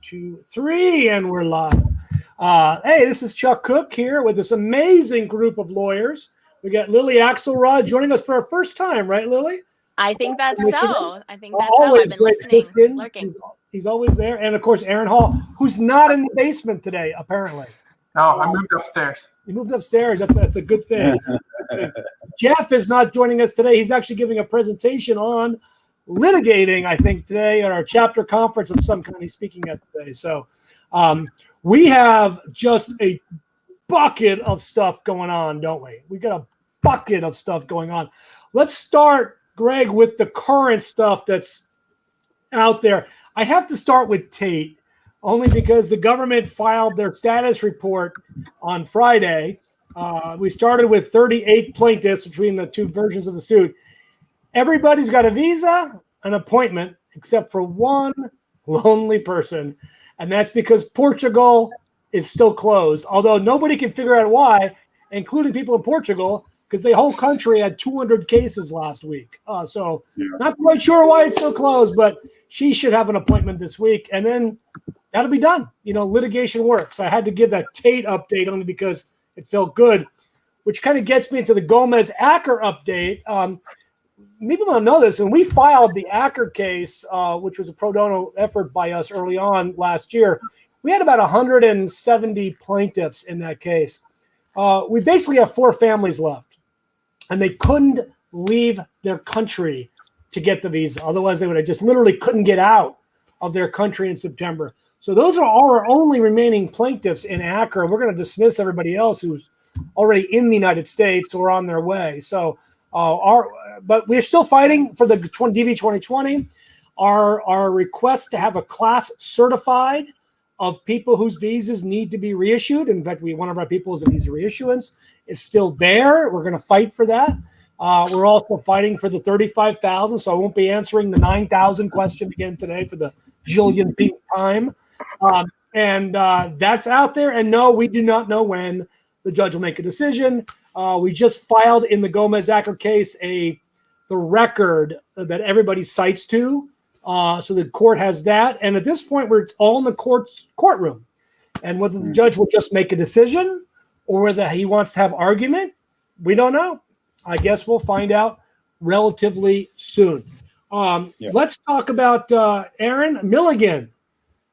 2, 3, and we're live. Hey, this is Chuck Cook here with this amazing group of lawyers. We got Lily Axelrod joining us for our first time, right, Lily? I think that's so. I think that's always how I've been listening, lurking. He's always there. And, of course, Aaron Hall, who's not in the basement today, apparently. No, I moved upstairs. You moved upstairs. That's a good thing. Jeff is not joining us today. He's actually giving a presentation on litigating, I think, today at our chapter conference of some kind he's speaking at today. So we have just a bucket of stuff going on, don't we? We got a bucket of stuff going on. Let's start, Greg, with the current stuff that's out there. I have to start with Tate, only because the government filed their status report on Friday. We started with 38 plaintiffs between the two versions of the suit. Everybody's got a visa, an appointment, except for one lonely person. And that's because Portugal is still closed, although nobody can figure out why, including people in Portugal, because the whole country had 200 cases last week. Not quite sure why it's still closed, but she should have an appointment this week. And then that'll be done. You know, litigation works. I had to give that Tate update only because it felt good, which kind of gets me into the Gomez-Acker update. People don't know this. When we filed the Acker case, which was a pro bono effort by us early on last year, we had about 170 plaintiffs in that case. We basically have 4 families left, and they couldn't leave their country to get the visa. Otherwise, they would have just literally couldn't get out of their country in September. So those are our only remaining plaintiffs in Acker. We're going to dismiss everybody else who's already in the United States or on their way. So but we're still fighting for the DV 2020. Our request to have a class certified of people whose visas need to be reissued. In fact, one of our people is a visa reissuance is still there. We're going to fight for that. We're also fighting for the 35,000. So I won't be answering the 9,000 question again today for the jillionth time. That's out there. And no, we do not know when the judge will make a decision. We just filed in the Gomez-Acker case the record that everybody cites to. So the court has that. And at this point, it's all in the courtroom. And whether the judge will just make a decision or whether he wants to have argument, we don't know. I guess we'll find out relatively soon. Let's talk about Aaron Milligan.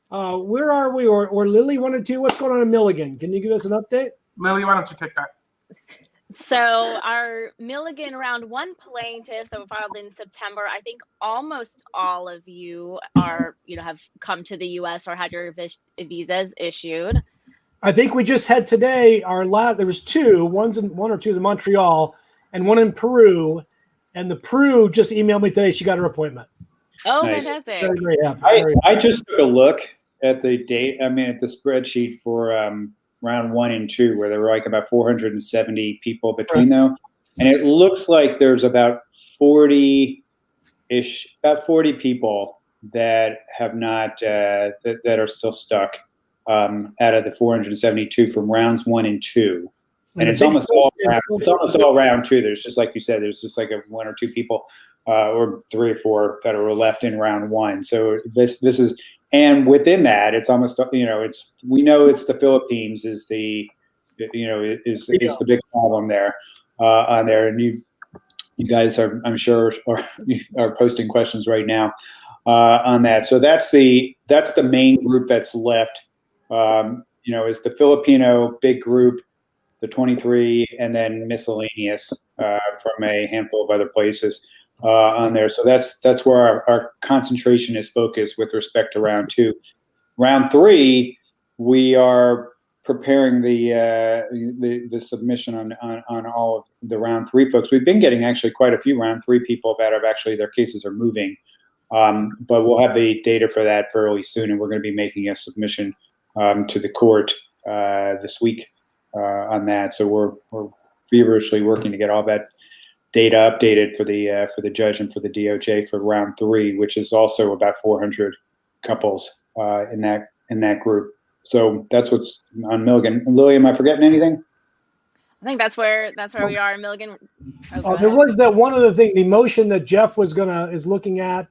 Where are we? Or Lily wanted to. What's going on in Milligan? Can you give us an update? Lily, why don't you take that? So our Milligan round 1 plaintiffs that were filed in September, I think almost all of you have come to the U.S. or had your visas issued. I think we just had today there was 2, one or two in Montreal and one in Peru. And the Peru just emailed me today. She got her appointment. Oh, nice. Fantastic. Very, very happy. I just took a look at the date. I mean, at the spreadsheet for round 1 and 2, where there were like about 470 people between them. And it looks like there's about 40-ish, about 40 people that have not, that are still stuck out of the 472 from rounds 1 and 2. And it's almost all round 2. There's just, like you said, there's just like 1 or 2 people or 3 or 4 that are left in round 1. So this is, and within that, it's almost, we know it's the Philippines is the big problem there on there. And you guys are, I'm sure, are posting questions right now on that. So that's the main group that's left. Is the Filipino big group, the 23, and then miscellaneous from a handful of other places on there. So that's where our concentration is focused with respect to round 2. Round 3, we are preparing the submission on all of the round 3 folks. We've been getting actually quite a few round 3 people that have actually their cases are moving, but we'll have the data for that fairly soon, and we're going to be making a submission to the court this week on that. So we're feverishly working to get all that data updated for the judge and for the DOJ for round 3, which is also about 400 couples in that group. So that's what's on Milligan. Lily, am I forgetting anything? I think that's where we are in Milligan. There was that one other thing, the motion that Jeff is looking at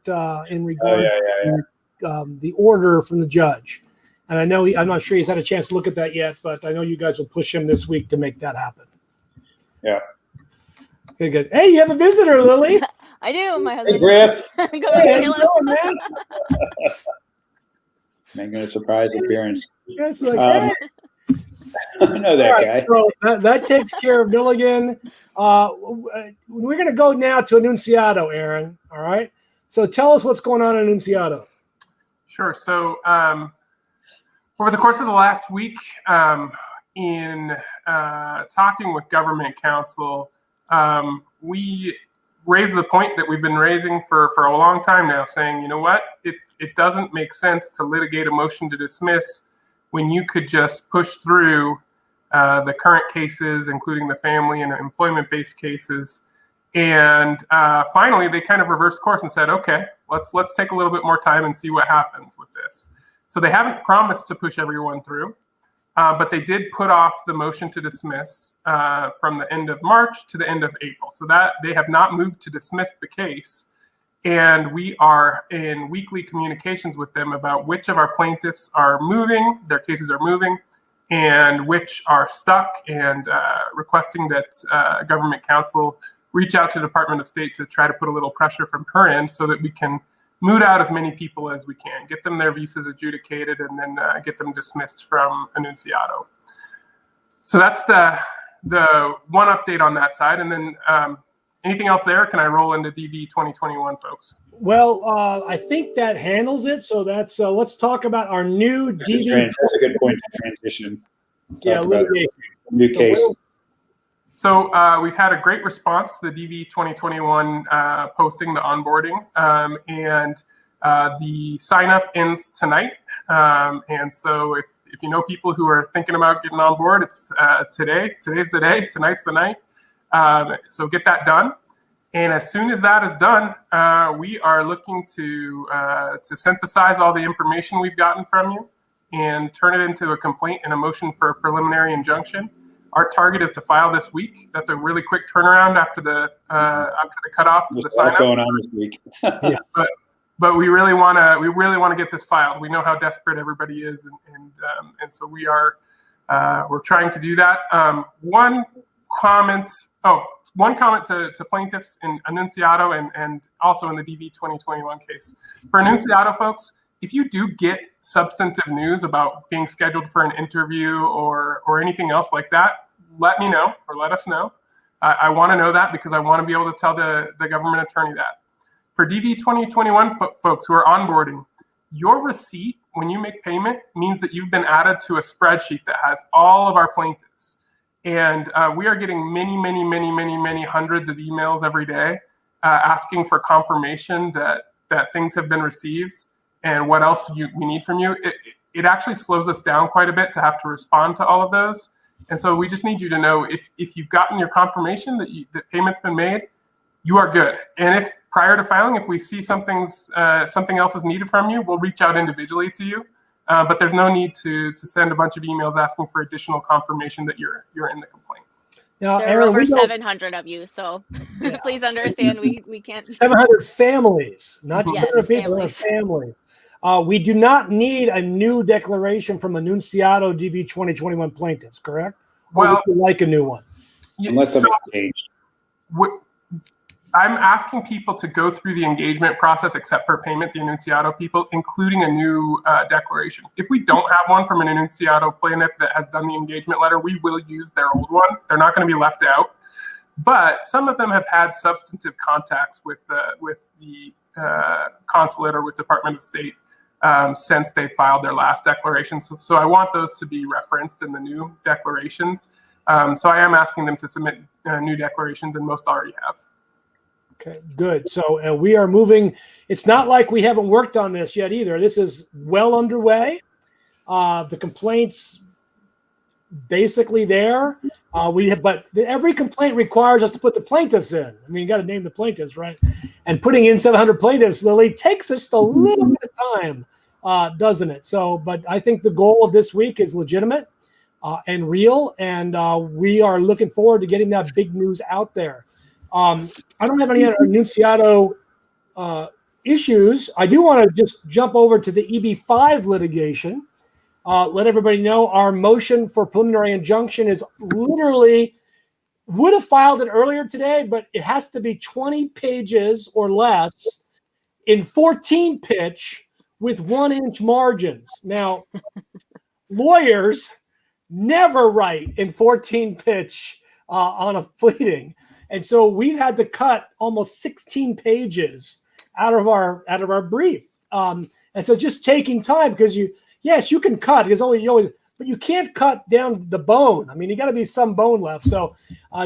in regard to the order from the judge. And I know I'm not sure he's had a chance to look at that yet, but I know you guys will push him this week to make that happen. Yeah. Okay, good. Hey, you have a visitor, Lily. I do. My Hey, husband. Griff. Go Hey, ahead, how you Caleb. doing, man? Making a surprise appearance. Yes, like, Um, hey. I know that All guy. right, so that takes care of Milligan. We're going to go now to Annunziato, Aaron. All right. So tell us what's going on in Annunziato. Sure. So over the course of the last week, in talking with government counsel, we raised the point that we've been raising for a long time now, saying, you know what, it doesn't make sense to litigate a motion to dismiss when you could just push through the current cases, including the family and employment-based cases. And finally, they kind of reversed course and said, okay, let's take a little bit more time and see what happens with this. So they haven't promised to push everyone through, but they did put off the motion to dismiss from the end of March to the end of April. So that they have not moved to dismiss the case. And we are in weekly communications with them about which of our plaintiffs are moving, their cases are moving, and which are stuck, and requesting that government counsel reach out to the Department of State to try to put a little pressure from her end so that we can moot out as many people as we can, get them their visas adjudicated, and then get them dismissed from Annunziato. So that's the one update on that side. And then anything else there? Can I roll into DV 2021, folks? Well, I think that handles it. So that's let's talk about our new DV. That's a good point to transition. Yeah, litigation. New case. So we've had a great response to the DV 2021 posting, the onboarding, and the sign up ends tonight. And so if you know people who are thinking about getting on board, it's today. Today's the day. Tonight's the night. So get that done. And as soon as that is done, we are looking to synthesize all the information we've gotten from you and turn it into a complaint and a motion for a preliminary injunction. Our target is to file this week. That's a really quick turnaround after the cutoff to the sign up. Going on this week. Yeah. But we really want to get this filed. We know how desperate everybody is, and so we're trying to do that. One comment to plaintiffs in Annunziato and also in the DV 2021 case. For Annunziato folks, if you do get substantive news about being scheduled for an interview or anything else like that, let me know or let us know. I want to know that because I want to be able to tell the government attorney that. For DV 2021 folks who are onboarding, your receipt when you make payment means that you've been added to a spreadsheet that has all of our plaintiffs. And we are getting many hundreds of emails every day asking for confirmation that things have been received and what else we need from you. It actually slows us down quite a bit to have to respond to all of those. And so we just need you to know if you've gotten your confirmation that payment's been made, you are good. And if prior to filing, if we see something else is needed from you, we'll reach out individually to you. But there's no need to send a bunch of emails asking for additional confirmation that you're in the complaint. Now, There are Aaron, over we know 700 of you, so please understand we can't. 700 families, not just Yes, 700 people, families. We do not need a new declaration from Annunziato DV 2021 plaintiffs, correct? Or Well, would you like a new one? Unless something changed. I'm asking people to go through the engagement process, except for payment, the Annunziato people, including a new declaration. If we don't have one from an Annunziato plaintiff that has done the engagement letter, we will use their old one. They're not going to be left out. But some of them have had substantive contacts with the consulate or with Department of State since they filed their last declarations. So I want those to be referenced in the new declarations. So I am asking them to submit new declarations, and most already have. Okay, good. So we are moving. It's not like we haven't worked on this yet either. This is well underway. The complaints basically there. But every complaint requires us to put the plaintiffs in. I mean, you got to name the plaintiffs, right? And putting in 700 plaintiffs, Lily, takes us a little bit of time, doesn't it? So, but I think the goal of this week is legitimate and real, and we are looking forward to getting that big news out there. I don't have any other Annunziato issues. I do want to just jump over to the EB5 litigation. let everybody know our motion for preliminary injunction is literally would have filed it earlier today, but it has to be 20 pages or less in 14 pitch with 1-inch margins. Now, lawyers never write in 14 pitch on a pleading. And so we've had to cut almost 16 pages out of our brief. And so just taking time because you can cut because but you can't cut down the bone. I mean, you got to be some bone left. So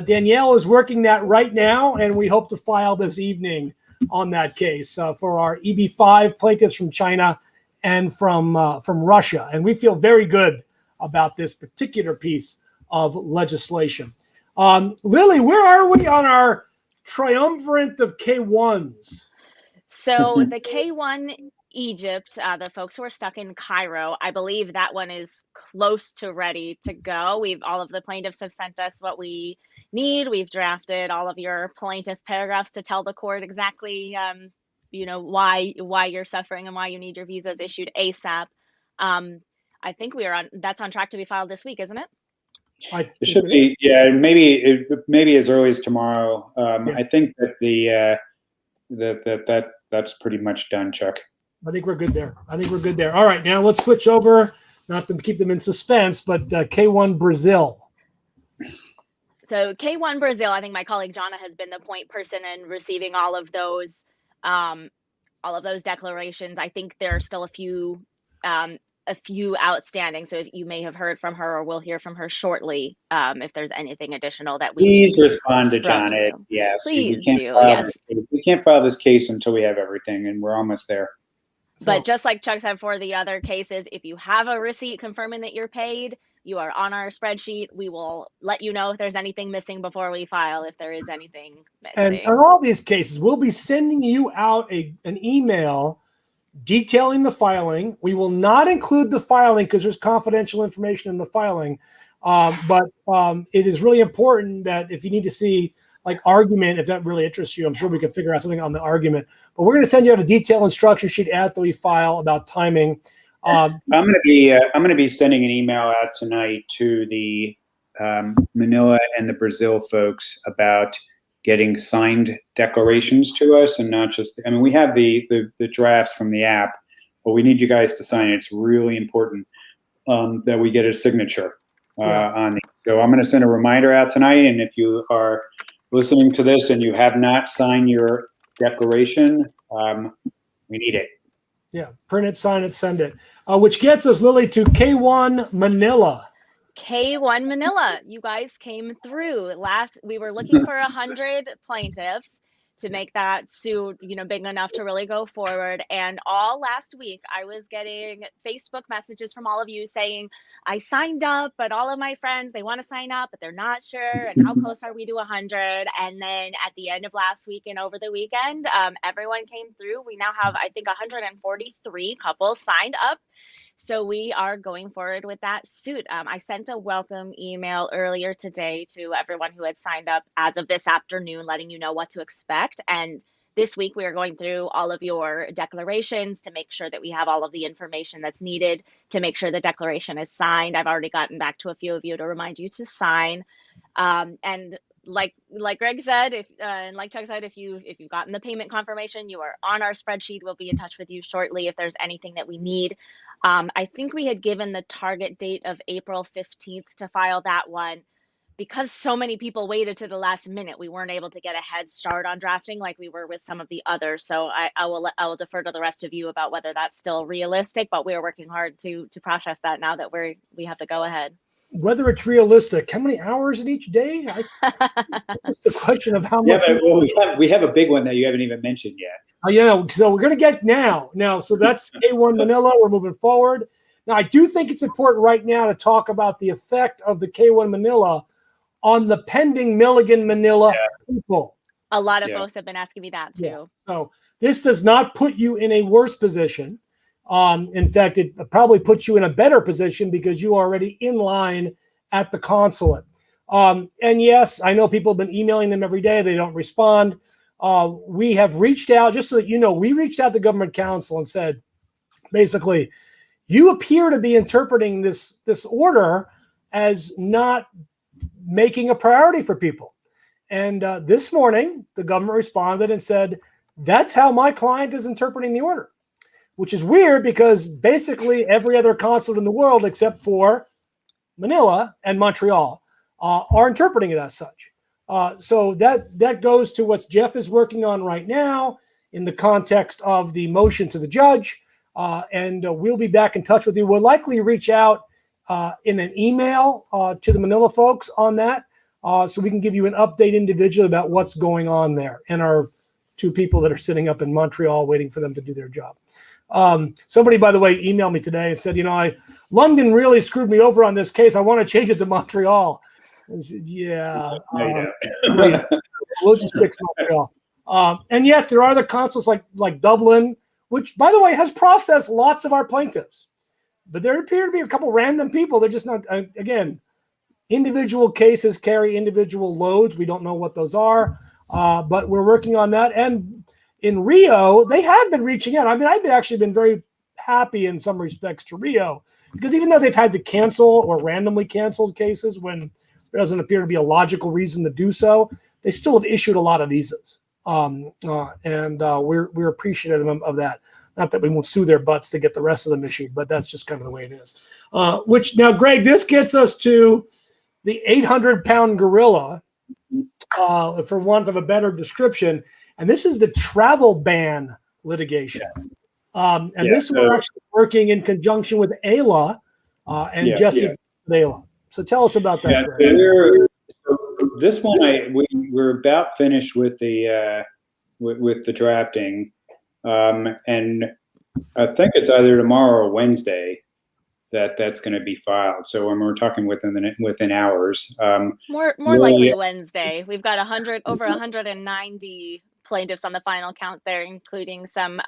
Danielle is working that right now, and we hope to file this evening on that case for our EB5 plaintiffs from China and from Russia. And we feel very good about this particular piece of legislation. Lily, where are we on our triumvirate of K1s? So the K1 Egypt, the folks who are stuck in Cairo, I believe that one is close to ready to go. All of the plaintiffs have sent us what we need. We've drafted all of your plaintiff paragraphs to tell the court exactly, why you're suffering and why you need your visas issued ASAP. I think that's on track to be filed this week, isn't it? It should be, yeah. Maybe as early as tomorrow. I think that that's pretty much done, Chuck. I think we're good there. All right, now let's switch over, not to keep them in suspense, but K1 Brazil. So K1 Brazil, I think my colleague Jonna has been the point person in receiving all of those declarations. I think there are still a few outstanding. So if you may have heard from her, or we'll hear from her shortly, if there's anything additional that we please respond to Jonna. Yes, please we can't file this case until we have everything, and we're almost there. But just like Chuck said for the other cases, if you have a receipt confirming that you're paid, you are on our spreadsheet. We will let you know if there's anything missing before we file, if there is anything missing. And on all these cases, we'll be sending you out an email detailing the filing. We will not include the filing because there's confidential information in the filing. But it is really important that if you need to see like argument, if that really interests you, I'm sure we can figure out something on the argument. But we're going to send you out a detailed instruction sheet after we file about timing. I'm going to be sending an email out tonight to the Manila and the Brazil folks about getting signed declarations to us, and not just. I mean, we have the drafts from the app, but we need you guys to sign it. It's really important that we get a signature on it. So I'm going to send a reminder out tonight, and if you are listening to this and you have not signed your declaration, we need it. Yeah, print it, sign it, send it. Which gets us, Lily, to K1 Manila. K1 Manila, you guys came through. We were looking for 100 plaintiffs to make that suit, big enough to really go forward. And all last week, I was getting Facebook messages from all of you saying, I signed up, but all of my friends, they want to sign up, but they're not sure. And how close are we to 100? And then at the end of last week and over the weekend, everyone came through. We now have, I think, 143 couples signed up. So we are going forward with that suit. I sent a welcome email earlier today to everyone who had signed up as of this afternoon, letting you know what to expect. And this week, we are going through all of your declarations to make sure that we have all of the information that's needed to make sure the declaration is signed. I've already gotten back to a few of you to remind you to sign. And like Greg said, and like Chuck said, if you've gotten the payment confirmation, you are on our spreadsheet. We'll be in touch with you shortly if there's anything that we need. I think we had given the target date of April 15th to file that one. Because so many people waited to the last minute, we weren't able to get a head start on drafting like we were with some of the others. So I will defer to the rest of you about whether that's still realistic, but we are working hard to process that now that we have to go ahead. Whether it's realistic, how many hours in each day? It's the question of how much. Yeah, but we have a big one that you haven't even mentioned yet. So we're going to get now. So that's K1 Manila. We're moving forward. Now, I do think it's important right now to talk about the effect of the K1 Manila on the pending Milligan Manila people. A lot of folks have been asking me that too. Yeah. So this does not put you in a worse position. In fact, it probably puts you in a better position because you are already in line at the consulate. And yes, I know people have been emailing them every day. They don't respond. We have reached out, just so that you know, we reached out to government counsel and said, basically, you appear to be interpreting this order as not making a priority for people. And this morning, the government responded and said, that's how my client is interpreting the order, which is weird because basically every other consulate in the world except for Manila and Montreal are interpreting it as such. So that goes to what Jeff is working on right now in the context of the motion to the judge. And we'll be back in touch with you. We'll likely reach out in an email to the Manila folks on that so we can give you an update individually about what's going on there and our two people that are sitting up in Montreal waiting for them to do their job. Somebody, by the way, emailed me today and said, London really screwed me over on this case. I want to change it to Montreal. I said, yeah. We'll just fix Montreal. And yes, there are other consuls like Dublin, which, by the way, has processed lots of our plaintiffs. But there appear to be a couple random people. They're just not, again, individual cases carry individual loads. We don't know what those are, but we're working on that. And in Rio, they have been reaching out. I mean, I've actually been very happy in some respects to Rio, because even though they've had to cancel or randomly canceled cases when there doesn't appear to be a logical reason to do so, they still have issued a lot of visas. And we're appreciative of that. Not that we won't sue their butts to get the rest of them issued, but that's just kind of the way it is. Which now, Greg, this gets us to the 800-pound gorilla, for want of a better description. And this is the travel ban litigation. This we're actually working in conjunction with Ayla and Jesse Ayla. So tell us about that. This one, we're about finished with the drafting, and I think it's either tomorrow or Wednesday that's going to be filed. So when we're talking within hours, more likely Wednesday. We've got over 190 plaintiffs on the final count there, including some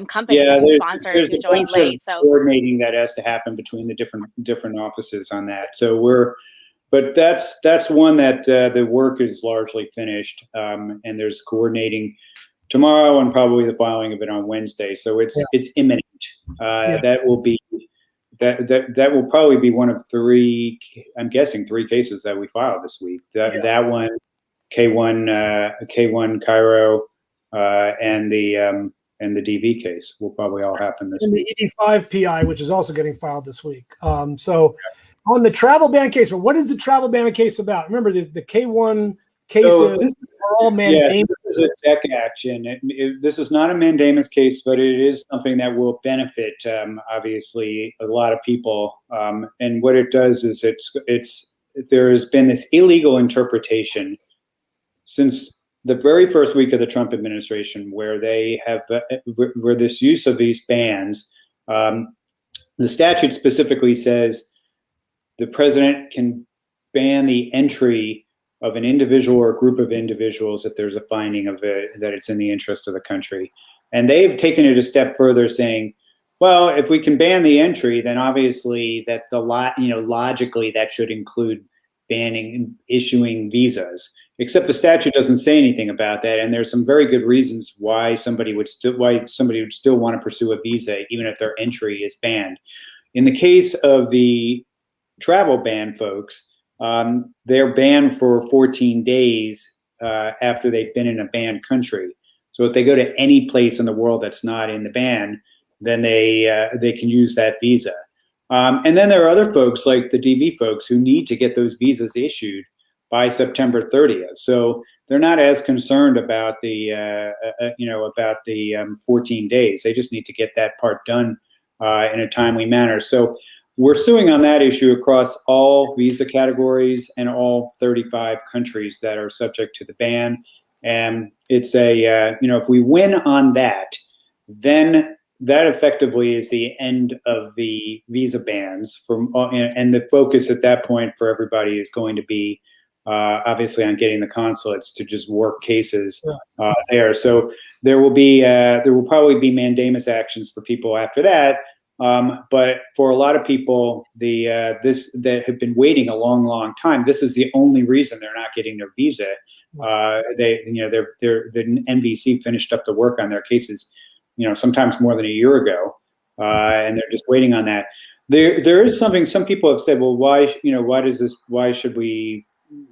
companies and sponsors who joined late. So coordinating that has to happen between the different offices on that. So but that's one that the work is largely finished, and there's coordinating tomorrow and probably the filing of it on Wednesday. So it's imminent. That will be that will probably be one of three. I'm guessing 3 cases that we file this week. That one, K1 Cairo, and the DV case will probably all happen this week. And the 85 PI, which is also getting filed this week. So on the travel ban case, what is the travel ban case about? Remember, the K1 cases are all mandamus. This is a tech action. This is not a mandamus case, but it is something that will benefit, obviously, a lot of people. And what it does is there has been this illegal interpretation since the very first week of the Trump administration, where they have where this use of these bans. The statute specifically says the president can ban the entry of an individual or a group of individuals if there's a finding of it, that it's in the interest of the country. And they've taken it a step further, saying, well, if we can ban the entry, then obviously that logically that should include banning and issuing visas. Except the statute doesn't say anything about that, and there's some very good reasons why somebody would still want to pursue a visa even if their entry is banned. In the case of the travel ban folks, they're banned for 14 days after they've been in a banned country. So if they go to any place in the world that's not in the ban, then they can use that visa. And then there are other folks like the DV folks who need to get those visas issued by September 30th. So they're not as concerned about the 14 days. They just need to get that part done in a timely manner. So we're suing on that issue across all visa categories and all 35 countries that are subject to the ban. And it's if we win on that, then that effectively is the end of the visa bans and the focus at that point for everybody is going to be obviously on getting the consulates to just work cases there. So there will probably be mandamus actions for people after that. But for a lot of people, that have been waiting a long, long time, this is the only reason they're not getting their visa. The NVC finished up the work on their cases, sometimes more than a year ago. and they're just waiting on that. There is something. Some people have said, well, why does this? Why should we?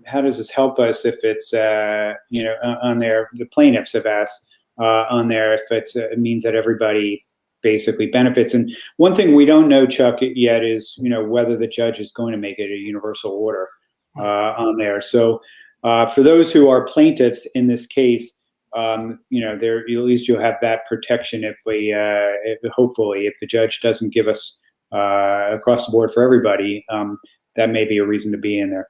How does this help us if it's on there? The plaintiffs have asked on there if it means that everybody basically benefits. And one thing we don't know, Chuck, yet is whether the judge is going to make it a universal order on there. So for those who are plaintiffs in this case, there at least you'll have that protection if hopefully if the judge doesn't give us across the board for everybody, that may be a reason to be in there.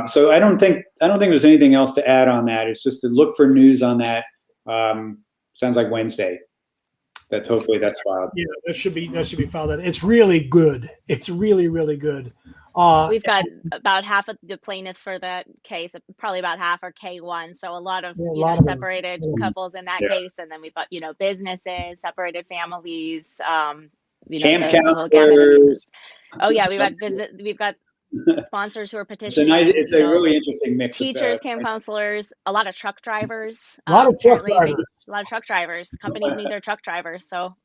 So I don't think there's anything else to add on that. It's just to look for news on that. Sounds like Wednesday. Hopefully that's filed. Yeah, that should be filed. It's really good. It's really, really good. We've got about half of the plaintiffs for that case. Probably about half are K1. So a lot of separated couples in that case, and then we've got businesses, separated families. Camp counselors. Oh yeah, we've got sponsors who are petitioning. It's a really interesting mix. Teachers, camp counselors, a lot of truck drivers. A lot of truck drivers. Companies need their truck drivers. So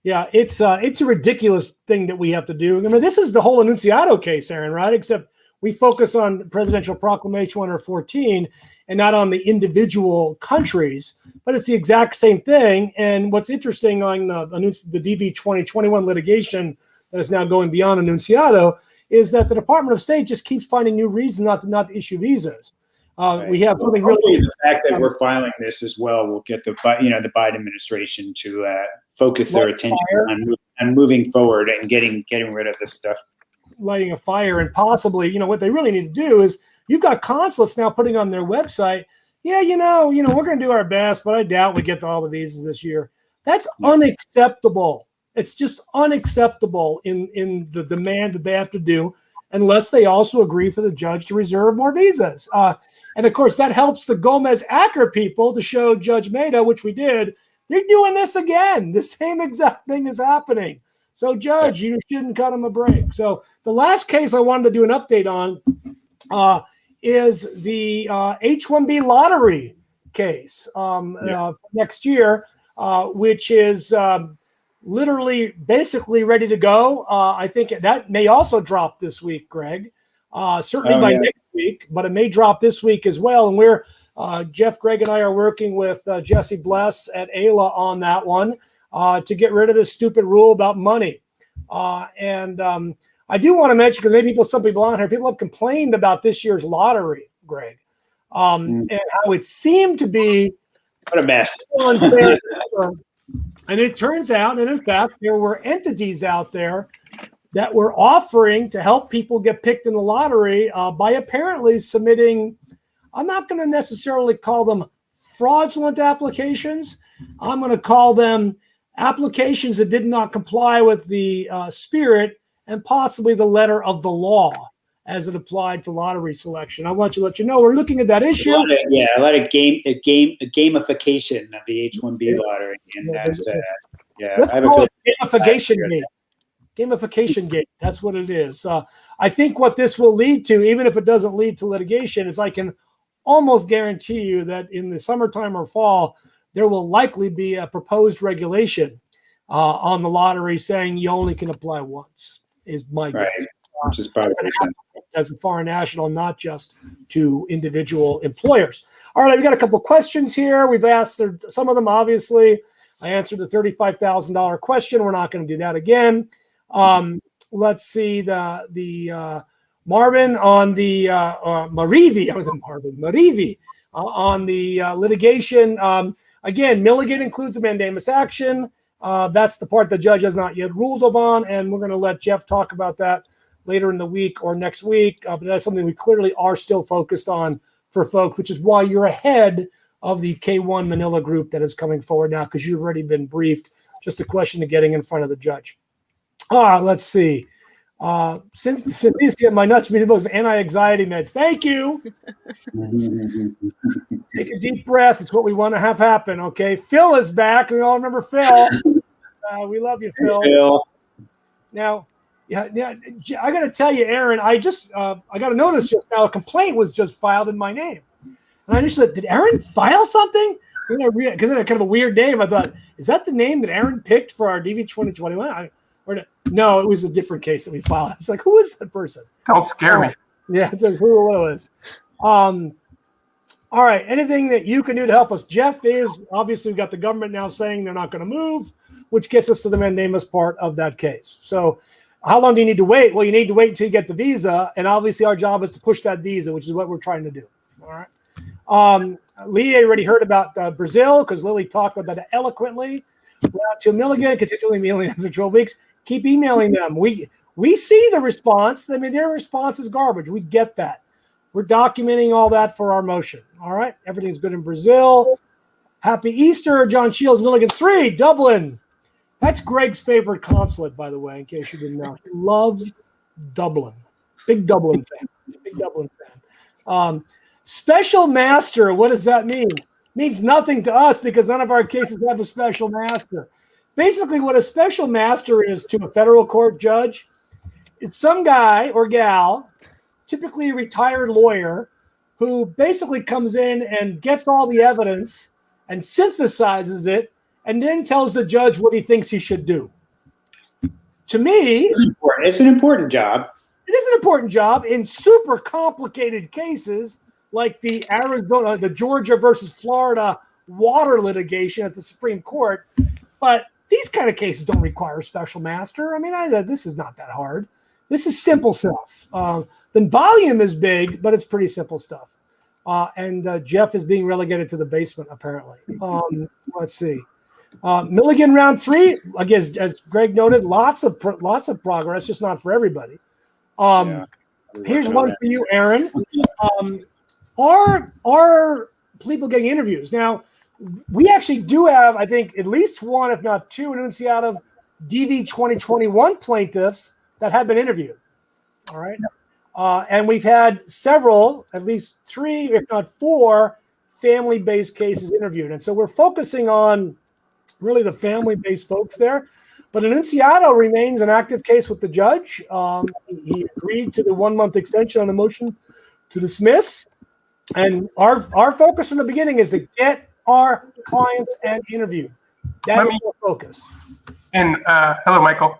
yeah, it's a ridiculous thing that we have to do. I mean, this is the whole Annunziato case, Aaron, right? Except we focus on the Presidential Proclamation 114 and not on the individual countries, but it's the exact same thing. And what's interesting on the DV 2021 litigation that is now going beyond Annunziato is that the Department of State just keeps finding new reasons not to issue visas. Right. We have something really. The fact that we're filing this as well will get the Biden administration to focus their attention on moving forward and getting rid of this stuff. Lighting a fire, and possibly, what they really need to do is you've got consulates now putting on their website, we're going to do our best, but I doubt we get to all the visas this year. That's unacceptable. It's just unacceptable in the demand that they have to do, unless they also agree for the judge to reserve more visas. And of course, that helps the Gomez-Acker people to show Judge Mehta, which we did. They're doing this again. The same exact thing is happening. So, Judge, you shouldn't cut them a break. So the last case I wanted to do an update on is the H-1B lottery case for next year, which is literally basically ready to go. I think that may also drop this week, Greg. Certainly by next week, but it may drop this week as well. And we're Jeff, Greg, and I are working with Jesse Bless at Ayla on that one to get rid of this stupid rule about money. And I do want to mention, because maybe some people on here, people have complained about this year's lottery, Greg, and how it seemed to be what a mess. Unfair. And it turns out, and in fact, there were entities out there that were offering to help people get picked in the lottery by apparently submitting, I'm not going to necessarily call them fraudulent applications. I'm going to call them applications that did not comply with the spirit and possibly the letter of the law as it applied to lottery selection. I want to let you know we're looking at that issue. A lot of gamification of the H-1B lottery, and that's Let's call it gamification gate. Gamification gate. That's what it is. I think what this will lead to, even if it doesn't lead to litigation, is I can almost guarantee you that in the summertime or fall, there will likely be a proposed regulation on the lottery saying you only can apply once, is my guess. Which is probably as a foreign national, not just to individual employers. All right, we got a couple of questions here. We've asked some of them, obviously. I answered the $35,000 question. We're not going to do that again. Let's see the Marvin on the Marivi. I was in Marvin. Marivi on the litigation. Again, Milligan includes a mandamus action. That's the part the judge has not yet ruled upon, and we're going to let Jeff talk about that later in the week or next week. But that's something we clearly are still focused on for folks, which is why you're ahead of the K1 Manila group that is coming forward now, because you've already been briefed. Just a question of getting in front of the judge. Let's see. Since these get my nuts, me the most anti-anxiety meds. Thank you. Take a deep breath. It's what we want to have happen. Okay. Phil is back. We all remember Phil. We love you, Phil. Hey, Phil. Now, I got to tell you, Aaron, I got to notice just now a complaint was just filed in my name. And I just said, did Aaron file something? Because it had kind of a weird name. I thought, is that the name that Aaron picked for our DV 2021? No, it was a different case that we filed. It's like, who is that person? Don't scare me. Yeah, it says who it was. All right, anything that you can do to help us? Jeff is, obviously, we've got the government now saying they're not going to move, which gets us to the mandamus part of that case. So how long do you need to wait? Well, you need to wait until you get the visa, and obviously our job is to push that visa, which is what we're trying to do. All right. Lee already heard about Brazil because Lily talked about that eloquently. To Milligan, continually emailing them for 12 weeks. Keep emailing them. We see the response. I mean, their response is garbage. We get that. We're documenting all that for our motion. All right. Everything's good in Brazil. Happy Easter, John Shields, Milligan 3, Dublin. That's Greg's favorite consulate, by the way, in case you didn't know. He loves Dublin. Big Dublin fan. Big Dublin fan. Special master, what does that mean? Means nothing to us because none of our cases have a special master. Basically, what a special master is to a federal court judge, it's some guy or gal, typically a retired lawyer, who basically comes in and gets all the evidence and synthesizes it and then tells the judge what he thinks he should do. To me, it's an important job. It is an important job in super complicated cases like the Georgia versus Florida water litigation at the Supreme Court. But these kind of cases don't require a special master. I mean, this is not that hard. This is simple stuff. The volume is big, but it's pretty simple stuff. And Jeff is being relegated to the basement, apparently. Let's see. Milligan round 3, again, as Greg noted, lots of progress, just not for everybody. Here's one for you, Aaron. Are people getting interviews? Now, we actually do have, I think, at least one, if not two, Enunciado DV 2021 plaintiffs that have been interviewed. All right. And we've had several, at least 3, if not 4, family-based cases interviewed. And so we're focusing on really the family-based folks there. But Enunciado remains an active case with the judge. He agreed to the 1-month extension on the motion to dismiss. And our focus from the beginning is to get our clients an interview. That is our focus. And hello, Michael.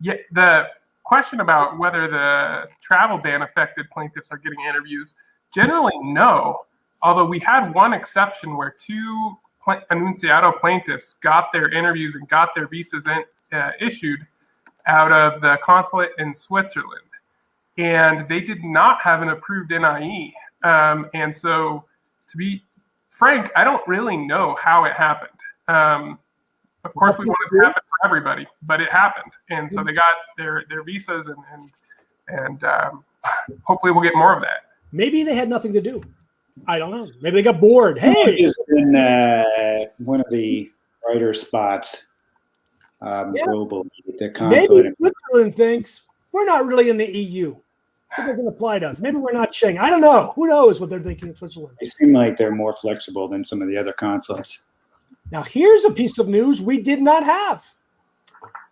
The question about whether the travel ban affected plaintiffs are getting interviews, generally no. Although we had one exception where 2 Enunciado plaintiffs got their interviews and got their visas issued out of the consulate in Switzerland. And they did not have an approved NIE. And so, to be frank, I don't really know how it happened. Of course, we want it to happen for everybody, but it happened. And so they got their visas and hopefully we'll get more of that. Maybe they had nothing to do. I don't know. Maybe they got bored. Hey, it's in one of the brighter spots globally. The consulate. Maybe Switzerland thinks we're not really in the EU. So they can apply to us. Maybe we're not Schengen. I don't know. Who knows what they're thinking in Switzerland? They seem like they're more flexible than some of the other consulates. Now, here's a piece of news we did not have.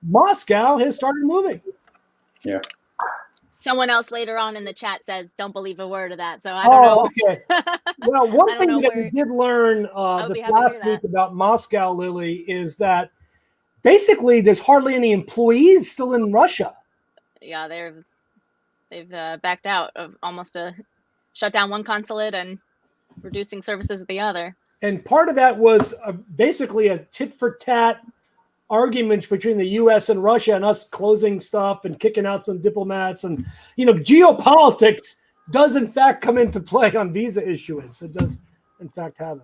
Moscow has started moving. Yeah. Someone else later on in the chat says, don't believe a word of that. So I don't know. Okay. Well, one thing that we did learn this last week about Moscow, Lily, is that basically there's hardly any employees still in Russia. Yeah, they've backed out of almost shut down one consulate and reducing services at the other. And part of that was basically a tit-for-tat argument between the U.S. and Russia and us closing stuff and kicking out some diplomats. And, geopolitics does, in fact, come into play on visa issuance. It does, in fact, happen.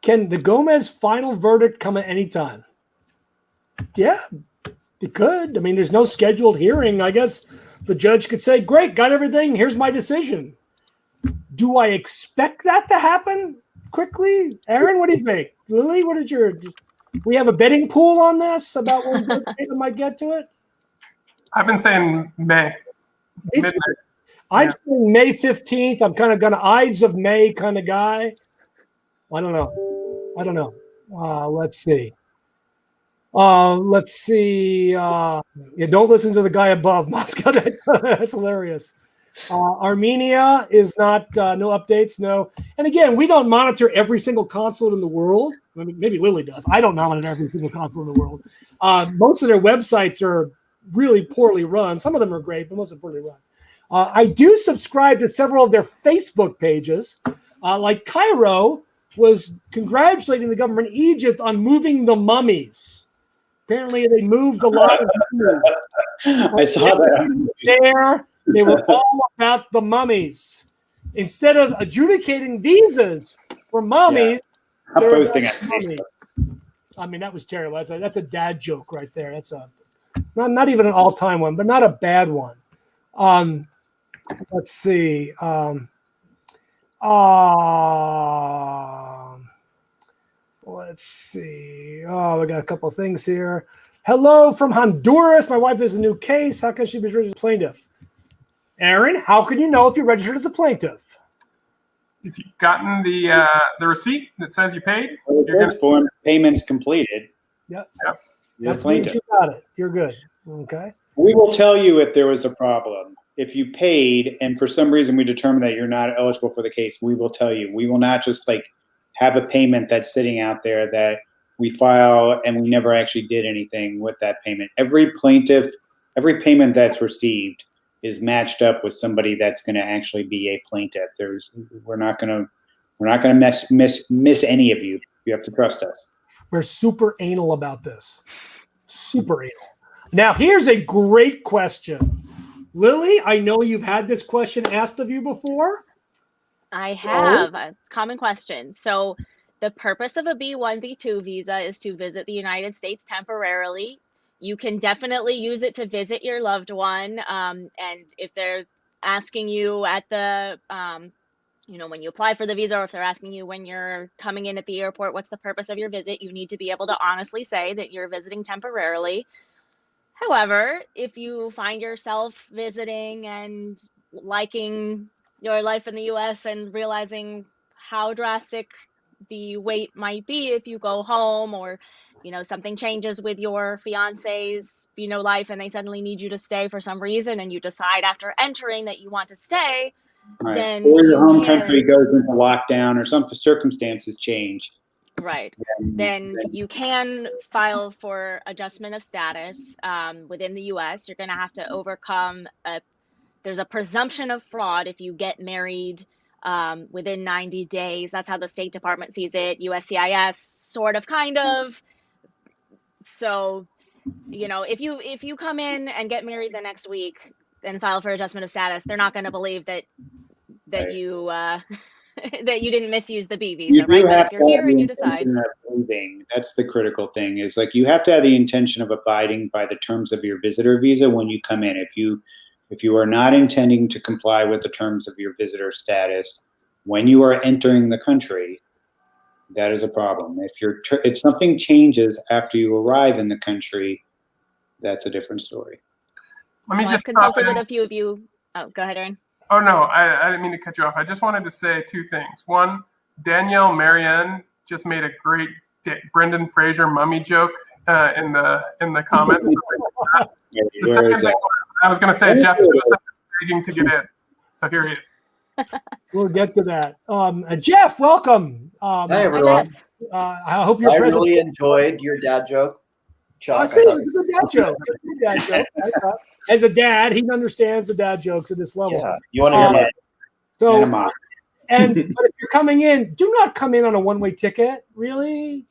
Can the Gomez final verdict come at any time? Yeah, it could. I mean, there's no scheduled hearing. I guess the judge could say, great, got everything. Here's my decision. Do I expect that to happen quickly? Aaron, what do you think? Lily, what is we have a betting pool on this about when data might get to it? I've been saying May. I'm saying May 15th. I'm kind of going to Ides of May kind of guy. I don't know. Let's see. Don't listen to the guy above Moscow. That's hilarious. Armenia is not, no updates, no. And again, we don't monitor every single consulate in the world. I mean, maybe Lily does. I don't monitor every single consulate in the world. Most of their websites are really poorly run. Some of them are great, but most are poorly run. I do subscribe to several of their Facebook pages. Like Cairo was congratulating the government of Egypt on moving the mummies. Apparently, they moved a lot of mummies. I saw that. There, they were all about the mummies. Instead of adjudicating visas for mummies, I'm they're posting about on mummies. Facebook. I mean, that was terrible. That's a dad joke right there. That's a not even an all-time one, but not a bad one. Let's see. Let's see. Oh, we got a couple of things here. Hello from Honduras. My wife is a new case. How can she be registered as a plaintiff? Aaron, how can you know if you're registered as a plaintiff? If you've gotten the receipt that says you paid, Form payments completed. Yep. You're a That's means plaintiff. you got it. You're good. Okay. We will tell you if there was a problem. If you paid and for some reason we determine that you're not eligible for the case, we will tell you. We will not just have a payment that's sitting out there that we file and we never actually did anything with that payment. Every payment that's received is matched up with somebody that's going to actually be a plaintiff. We're not going to miss any of you. You have to trust us. We're super anal about this. Super anal. Now, here's a great question. Lily, I know you've had this question asked of you before. I have a common question. So the purpose of a B1, B2 visa is to visit the United States temporarily. You can definitely use it to visit your loved one. And if they're asking you at the, when you apply for the visa, or if they're asking you when you're coming in at the airport, what's the purpose of your visit, you need to be able to honestly say that you're visiting temporarily. However, if you find yourself visiting and liking your life in the US and realizing how drastic the wait might be if you go home, or something changes with your fiance's life and they suddenly need you to stay for some reason, and you decide after entering that you want to stay, Right. then or your home country goes into lockdown or some circumstances change. Right. Then you can file for adjustment of status within the US. You're going to have to overcome there's a presumption of fraud if you get married within 90 days. That's how the State Department sees it. USCIS, sort of, kind of. So, if you come in and get married the next week and file for adjustment of status, they're not going to believe that Right. you that you didn't misuse the B visa, right? But if you're here and you decide, that's the critical thing. Is you have to have the intention of abiding by the terms of your visitor visa when you come in. If you are not intending to comply with the terms of your visitor status when you are entering the country, that is a problem. If something changes after you arrive in the country, that's a different story. I've consulted with a few of you. Oh, go ahead, Aaron. Oh, no, I didn't mean to cut you off. I just wanted to say two things. One, Danielle Marianne just made a great Brendan Fraser mummy joke in the comments. The second thing I was going to say, Jeff is begging to get in. So here he is. We'll get to that. Jeff, welcome. Hi, everyone. I hope you're present. Really enjoyed your dad joke, Chuck. I see, it's a good dad joke. Good dad joke. As a dad, he understands the dad jokes at this level. Yeah, you want to hear that? So, but if you're coming in, do not come in on a one-way ticket. Really,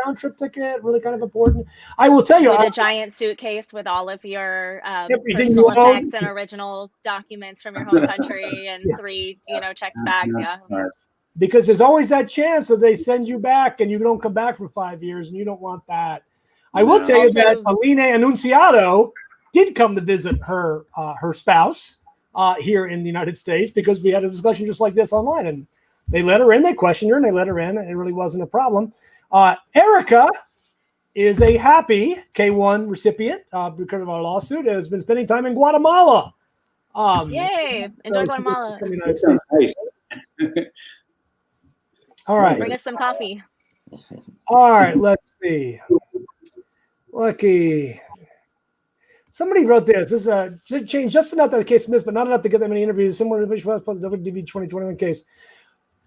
round trip ticket, really kind of important. I will tell you, with a giant suitcase with all of your everything personal you own. effects and original documents from your home country, and 3 checked bags. Yeah. Because there's always that chance that they send you back and you don't come back for 5 years, and you don't want that. I will tell you that Aline Annunziato did come to visit her spouse here in the United States, because we had a discussion just like this online, and they let her in, they questioned her, and they let her in, and it really wasn't a problem. Erica is a happy K-1 recipient because of our lawsuit, and has been spending time in Guatemala. Yay! Enjoy Guatemala. The United States. Nice. All right. Bring us some coffee. All right, let's see. Lucky. Somebody wrote this. This is a change just enough that the case missed, but not enough to get them any interviews. Similar to the WDB 2021 case.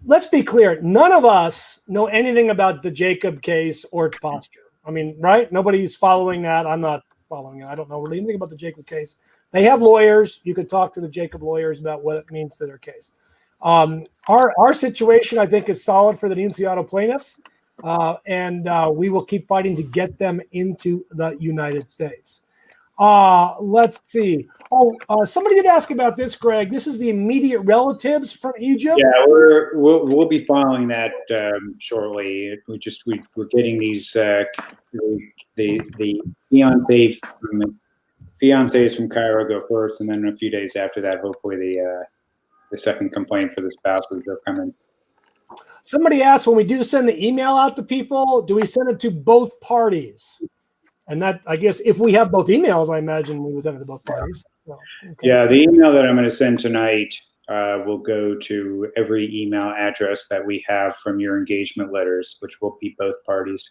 Let's be clear. None of us know anything about the Jacob case or its posture. I mean, right? Nobody's following that. I'm not following it. I don't know really anything about the Jacob case. They have lawyers. You could talk to the Jacob lawyers about what it means to their case. Our situation, I think, is solid for the Nunziato plaintiffs, and we will keep fighting to get them into the United States. Let's see. Somebody did ask about this, Greg. This is the immediate relatives from Egypt. Yeah, we'll be following that shortly. We're getting these the fiancés from Cairo go first, and then a few days after that, hopefully the second complaint for the spouses are coming. Somebody asked, when we do send the email out to people, do we send it to both parties? And that, I guess, if we have both emails, I imagine we would send it to both parties. So, okay. Yeah, the email that I'm going to send tonight will go to every email address that we have from your engagement letters, which will be both parties.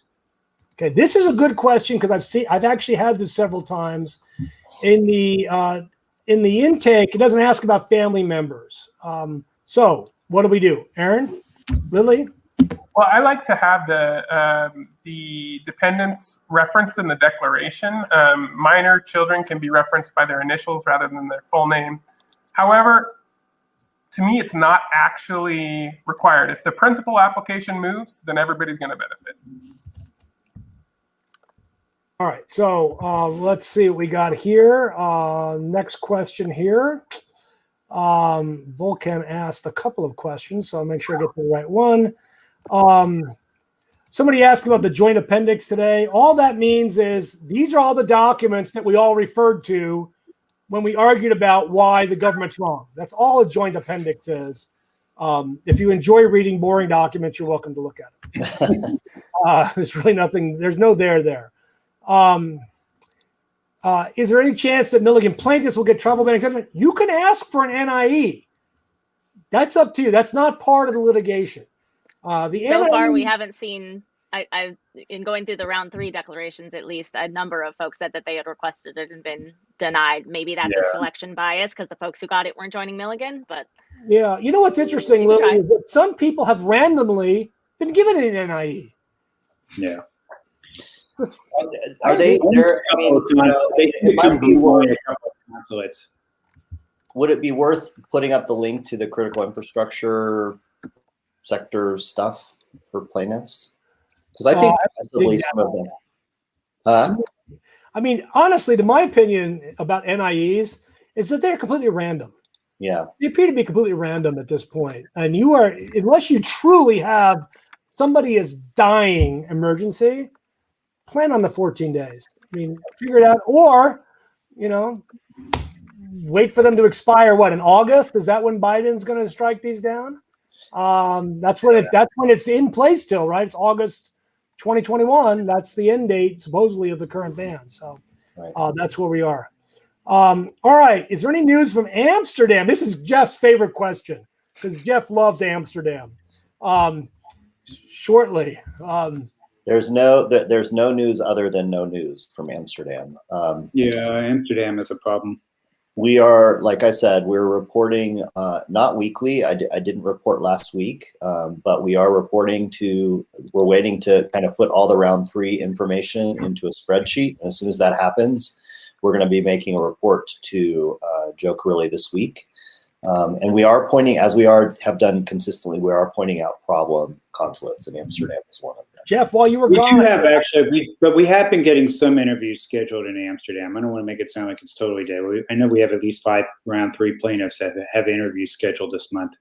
Okay, this is a good question because I've actually had this several times in the intake. It doesn't ask about family members. So what do we do, Aaron, Lily? Well, I like to have the dependents referenced in the declaration. Minor children can be referenced by their initials rather than their full name. However, to me, it's not actually required. If the principal application moves, then everybody's going to benefit. All right, so let's see what we got here. Next question here. Volkan asked a couple of questions, so I'll make sure I get to the right one. Somebody asked about the joint appendix today. All that means is these are all the documents that we all referred to when we argued about why the government's wrong. That's all a joint appendix is. If you enjoy reading boring documents, you're welcome to look at it. There's really nothing. There's no there. Is there any chance that Milligan plaintiffs will get travel ban exemption? You can ask for an NIE. That's up to you. That's not part of the litigation. So NIE, far, we haven't seen, I in going through the round 3 declarations, at least a number of folks said that they had requested it and been denied. Maybe that's a selection bias because the folks who got it weren't joining Milligan, but yeah, you know what's interesting, Lily, is that some people have randomly been given an NIE. Yeah. Are they there? I mean, it might be worth. Consulates. Would it be worth putting up the link to the critical infrastructure sector stuff for plaintiffs? Because I think possibly some of them. I mean, honestly, to my opinion about NIEs is that they're completely random. Yeah. They appear to be completely random at this point. And you are, unless you truly have somebody is dying emergency, plan on the 14 days. I mean, figure it out. Or, wait for them to expire, in August? Is that when Biden's going to strike these down? That's when it's in place till, right? It's August 2021. That's the end date, supposedly, of the current ban. So that's where we are. All right. Is there any news from Amsterdam? This is Jeff's favorite question because Jeff loves Amsterdam. Shortly. There's no news other than no news from Amsterdam. Amsterdam is a problem. We are, like I said, we're reporting not weekly. I didn't report last week, but we are reporting we're waiting to kind of put all the round 3 information into a spreadsheet. And as soon as that happens, we're going to be making a report to Joe Carrilli this week. And we are pointing, as we have done consistently, we are pointing out problem consulates, and Amsterdam is one of them. Jeff, while you were gone, we have been getting some interviews scheduled in Amsterdam. I don't want to make it sound like it's totally dead. I know we have at least 5 round 3 plaintiffs that have interviews scheduled this month.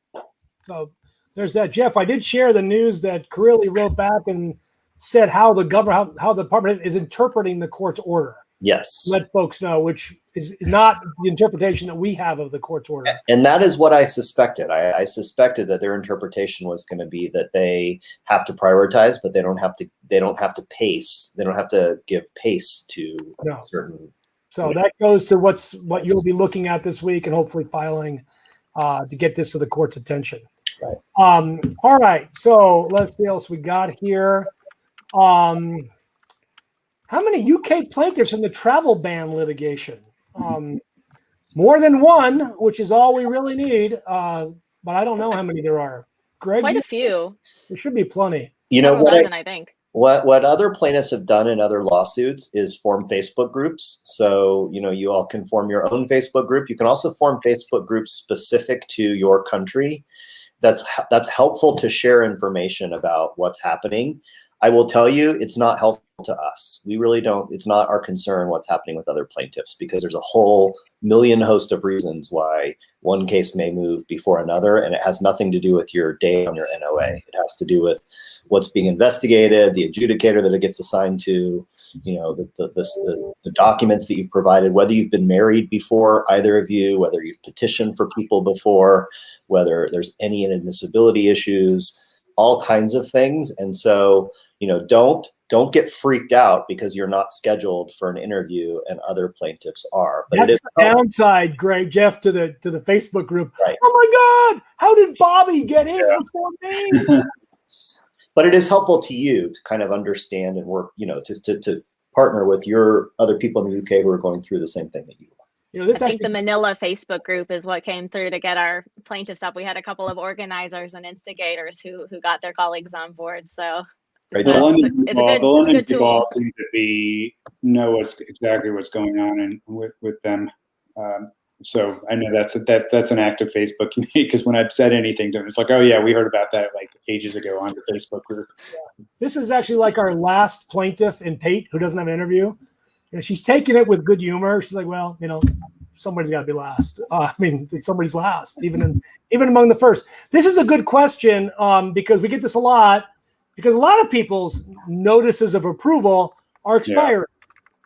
So there's that. Jeff, I did share the news that Carrilli wrote back and said how the department is interpreting the court's order. Yes. Let folks know, which is not the interpretation that we have of the court's order. And that is what I suspected. I suspected that their interpretation was going to be that they have to prioritize, but they don't have to pace. They don't have to give pace to certain. So that goes to what you'll be looking at this week and hopefully filing to get this to the court's attention. Right. All right. So let's see what else we got here. How many UK plaintiffs in the travel ban litigation? More than one, which is all we really need. But I don't know how many there are. Greg, Quite a few. there should be plenty. You know Several what? dozen, I think. What other plaintiffs have done in other lawsuits is form Facebook groups. So, you all can form your own Facebook group. You can also form Facebook groups specific to your country. That's helpful to share information about what's happening. I will tell you, it's not helpful to us. We really don't. It's not our concern what's happening with other plaintiffs, because there's a whole million host of reasons why one case may move before another, and it has nothing to do with your date on your NOA. It has to do with what's being investigated, the adjudicator that it gets assigned to, the documents that you've provided, whether you've been married before, either of you, whether you've petitioned for people before, whether there's any inadmissibility issues, all kinds of things. And so, don't get freaked out because you're not scheduled for an interview and other plaintiffs are. But that's the downside, Greg, Jeff, to the Facebook group. Right. Oh my God, how did Bobby get his before me? But it is helpful to you to kind of understand and work, to partner with your other people in the UK who are going through the same thing that you are. I think the Manila Facebook group is what came through to get our plaintiffs up. We had a couple of organizers and instigators who got their colleagues on board. So the London good people all tool. seem to know exactly what's going on with them. So I know that's an active Facebook community, because when I've said anything to them, it's like, oh yeah, we heard about that like ages ago on the Facebook group. Yeah. This is actually like our last plaintiff in Tate, who doesn't have an interview. She's taking it with good humor. She's like, well, somebody's got to be last. Somebody's last, even among the first. This is a good question because we get this a lot, because a lot of people's notices of approval are expiring.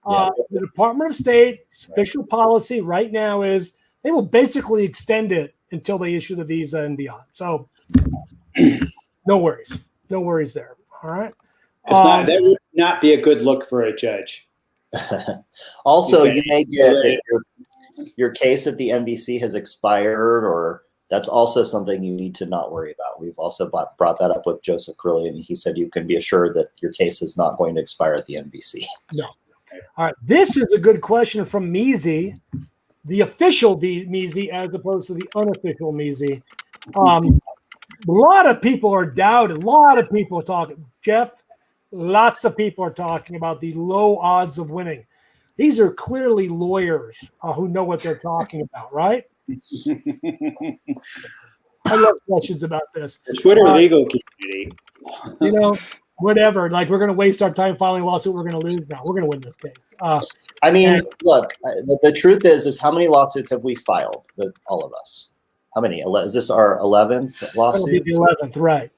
The Department of State's official policy right now is they will basically extend it until they issue the visa and beyond. So no worries there. All right. That would not be a good look for a judge. Also, you may get that your case at the NBC has expired, or that's also something you need to not worry about. We've also brought that up with Joseph Curley, and he said you can be assured that your case is not going to expire at the NBC. No. All right. This is a good question from Measy, the official Measy as opposed to the unofficial Measy. A lot of people are doubting. A lot of people are talking. Jeff, lots of people are talking about the low odds of winning. These are clearly lawyers who know what they're talking about, right? I love questions about this. The Twitter legal community. Whatever. Like, we're going to waste our time filing a lawsuit. We're going to lose. No, we're going to win this case. Look, the truth is how many lawsuits have we filed? All of us. How many? Is this our 11th lawsuit? That'll be the 11th, right?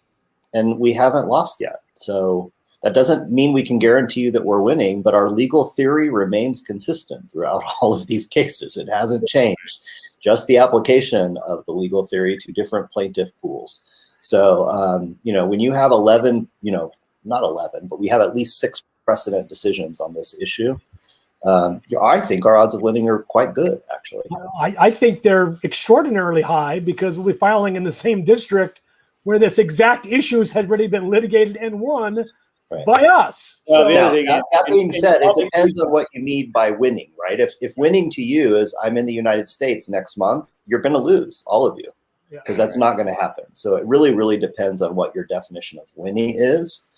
And we haven't lost yet. So that doesn't mean we can guarantee you that we're winning, but our legal theory remains consistent throughout all of these cases. It hasn't changed. Just the application of the legal theory to different plaintiff pools. So, when you have 11, not 11, but we have at least 6 precedent decisions on this issue. I think our odds of winning are quite good, actually. I think they're extraordinarily high because we'll be filing in the same district where this exact issues had already been litigated and won by us. Well, that being said, it depends on what you mean by winning, right? If winning to you is I'm in the United States next month, you're going to lose, all of you, because that's not going to happen. So it really, really depends on what your definition of winning is.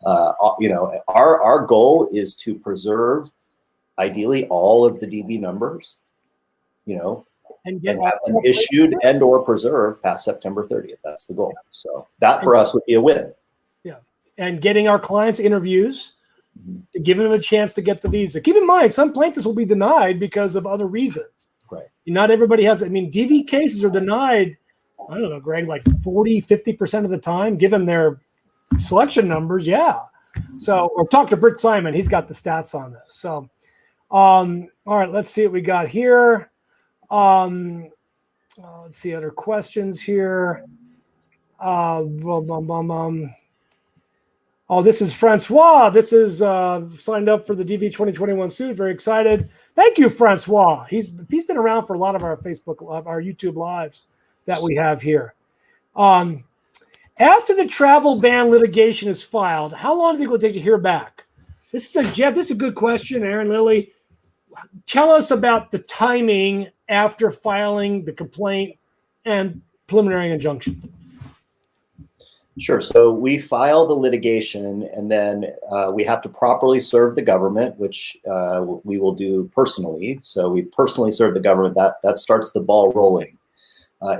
Our goal is to preserve, ideally, all of the DB numbers, and have them issued and or preserved past September 30th. That's the goal. So that for us would be a win. Yeah. And getting our clients interviews, to give them a chance to get the visa. Keep in mind, some plaintiffs will be denied because of other reasons. Right. Not everybody has, DV cases are denied, I don't know, Greg, like 40, 50% of the time, given their selection numbers. Yeah. So, or talk to Britt Simon. He's got the stats on this. So, all right, let's see what we got here. Let's see other questions here. Oh, this is Francois. This is signed up for the DV 2021 suit. Very excited. Thank you, Francois. He's been around for a lot of our our YouTube lives that we have here. After the travel ban litigation is filed, how long do you think it will take to hear back? This is a good question, Aaron Lilly. tell us about the timing after filing the complaint and preliminary injunction. Sure. So we file the litigation, and then we have to properly serve the government, which we will do personally. So we personally serve the government. That starts the ball rolling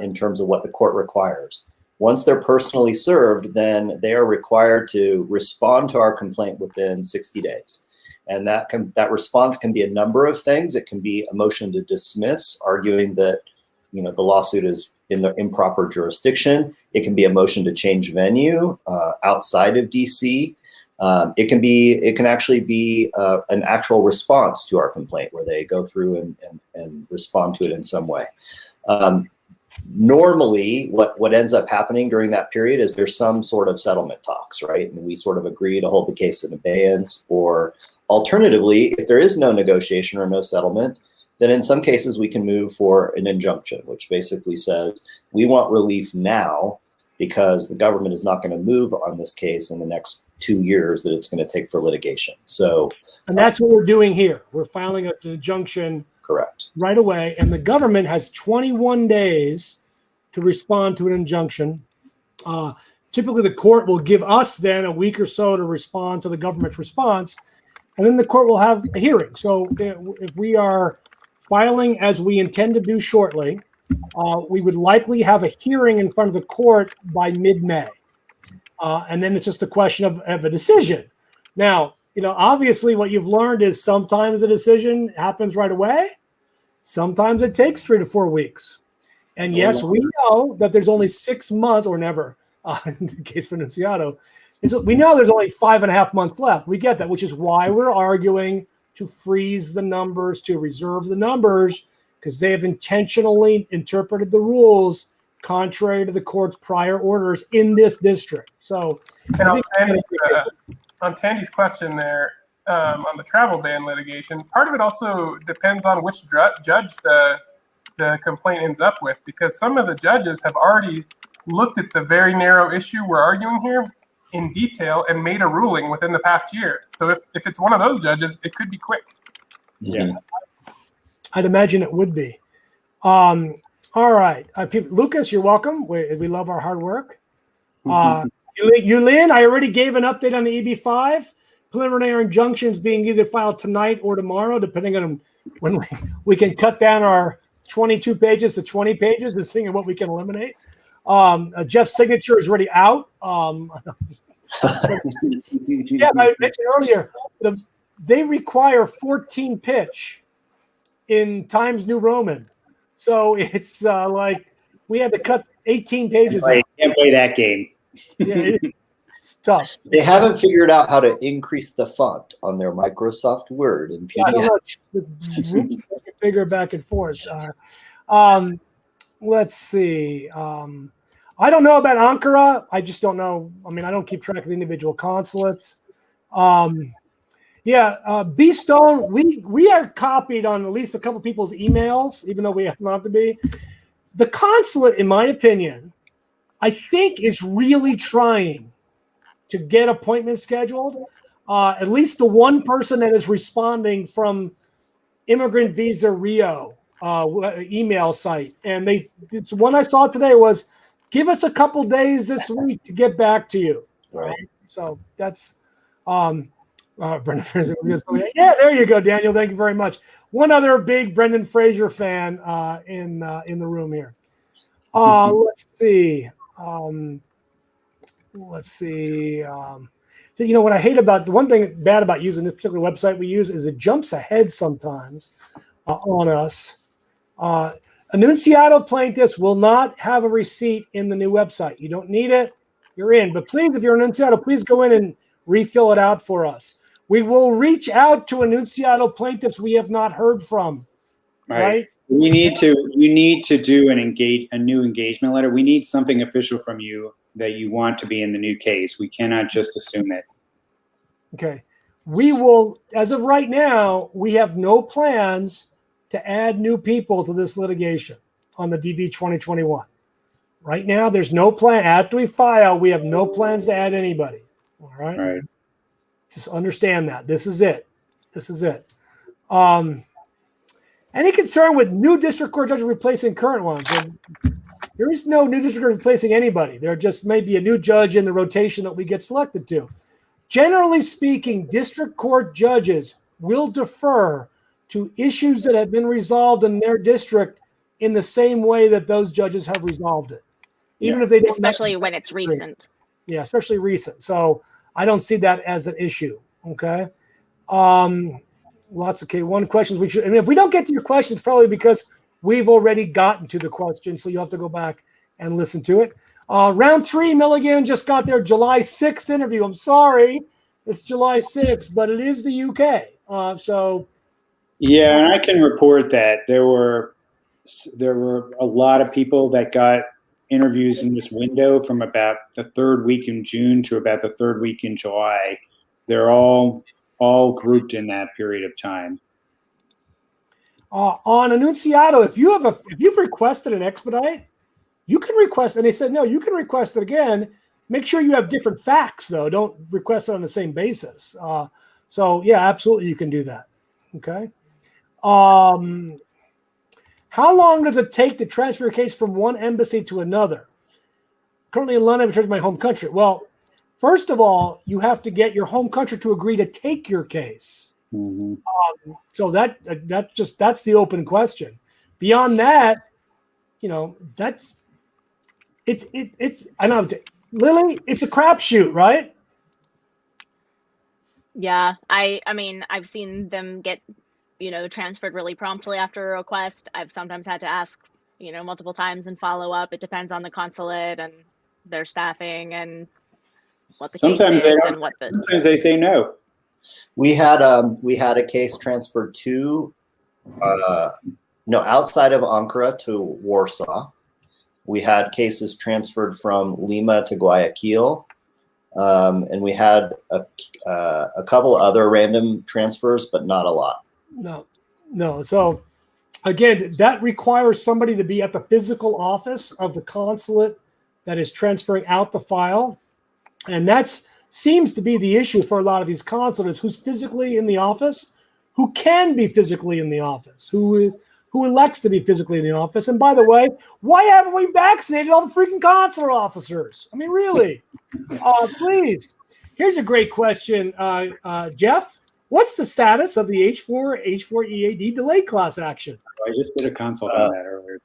in terms of what the court requires. Once they're personally served, then they are required to respond to our complaint within 60 days. And that response can be a number of things. It can be a motion to dismiss, arguing that the lawsuit is in the improper jurisdiction. It can be a motion to change venue outside of DC. It can actually be an actual response to our complaint where they go through and respond to it in some way. Normally, what ends up happening during that period is there's some sort of settlement talks, right? And we sort of agree to hold the case in abeyance, or alternatively, if there is no negotiation or no settlement, then in some cases we can move for an injunction, which basically says we want relief now because the government is not going to move on this case in the next 2 years that it's going to take for litigation. So, and that's what we're doing here. We're filing an injunction. Correct. Right away, and the government has 21 days to respond to an injunction. Typically, the court will give us then a week or so to respond to the government's response, and then the court will have a hearing. So if we are filing as we intend to do shortly, we would likely have a hearing in front of the court by mid-May. And then it's just a question of a decision. Now, obviously what you've learned is sometimes a decision happens right away. Sometimes it takes 3 to 4 weeks. And yes, we know that there's only 6 months or never, in the case of Annunziato. We know there's only 5.5 months left. We get that, which is why we're arguing to freeze the numbers, to reserve the numbers, because they have intentionally interpreted the rules contrary to the court's prior orders in this district. So, on Tandy's question there, on the travel ban litigation, part of it also depends on which judge the complaint ends up with, because some of the judges have already looked at the very narrow issue we're arguing here in detail and made a ruling within the past year. So if it's one of those judges, it could be quick. Yeah. I'd imagine it would be. All right. Lucas, you're welcome. We love our hard work. Yulin, I already gave an update on the EB-5. Preliminary injunctions being either filed tonight or tomorrow, depending on when we can cut down our 22 pages to 20 pages and seeing what we can eliminate. Jeff's signature is already out. Yeah, I mentioned earlier, they require 14 pitch in Times New Roman. So it's like we had to cut 18 pages. Can't play that game. Yeah, it's tough. They haven't figured out how to increase the font on their Microsoft Word and PDF. Bigger back and forth. Let's see. I don't know about Ankara. I just don't know. I mean, I don't keep track of the individual consulates. B Stone, we are copied on at least a couple people's emails, even though we have not to be. The consulate, in my opinion, I think is really trying to get appointments scheduled. At least the one person that is responding from Immigrant Visa Rio email site. And it's one I saw today was, give us a couple days this week to get back to you. Right. So that's Brendan Fraser. Yeah, there you go, Daniel. Thank you very much. One other big Brendan Fraser fan in the room here. Let's see. What I hate about the one thing bad about using this particular website we use is it jumps ahead sometimes on us. Annunziato plaintiffs will not have a receipt in the new website. You don't need it. You're in. But please, if you're Annunziato, please go in and refill it out for us. We will reach out to Annunziato plaintiffs we have not heard from. Right? You need to do a new engagement letter. We need something official from you that you want to be in the new case. We cannot just assume it. Okay. We will, as of right now, we have no plans to add new people to this litigation on the DV 2021. Right now, there's no plan. After we file, we have no plans to add anybody. All right. Right. Just understand that. This is it. Any concern with new district court judges replacing current ones? And there is no new district court replacing anybody. There just may be a new judge in the rotation that we get selected to. Generally speaking, district court judges will defer to issues that have been resolved in their district in the same way that those judges have resolved it, even if they don't. Especially when it's recent. Yeah, especially recent. So I don't see that as an issue. Okay. Lots of K1 questions. If we don't get to your questions, probably because we've already gotten to the question. So you'll have to go back and listen to it. Round 3, Milligan just got their July 6th interview. I'm sorry, it's July 6th, but it is the UK. Yeah, and I can report that there were a lot of people that got interviews in this window from about the 3rd week in June to about the 3rd week in July. They're all grouped in that period of time. On Annunziato, if you've requested an expedite, you can request, and they said no, you can request it again. Make sure you have different facts, though. Don't request it on the same basis. So yeah, absolutely, you can do that. Okay. How long does it take to transfer a case from one embassy to another? Currently in London, I'm returning to my home country. Well, first of all, you have to get your home country to agree to take your case. Mm-hmm. So that's the open question. Beyond that, it's I don't know, Lily, it's a crapshoot, right? Yeah, I mean, I've seen them get, transferred really promptly after a request. I've sometimes had to ask, multiple times and follow up. It depends on the consulate and their staffing and what the Sometimes case is they and what the. Sometimes they say no. We had a case transferred to outside of Ankara to Warsaw. We had cases transferred from Lima to Guayaquil, and we had a couple other random transfers, but not a lot. No. So again, that requires somebody to be at the physical office of the consulate that is transferring out the file, and that's seems to be the issue for a lot of these consulates: who's physically in the office, who can be physically in the office, who elects to be physically in the office. And by the way, why haven't we vaccinated all the freaking consular officers? I mean, really? Please. Here's a great question, Jeff. What's the status of the H4 EAD delayed class action? I just did a consult on that earlier.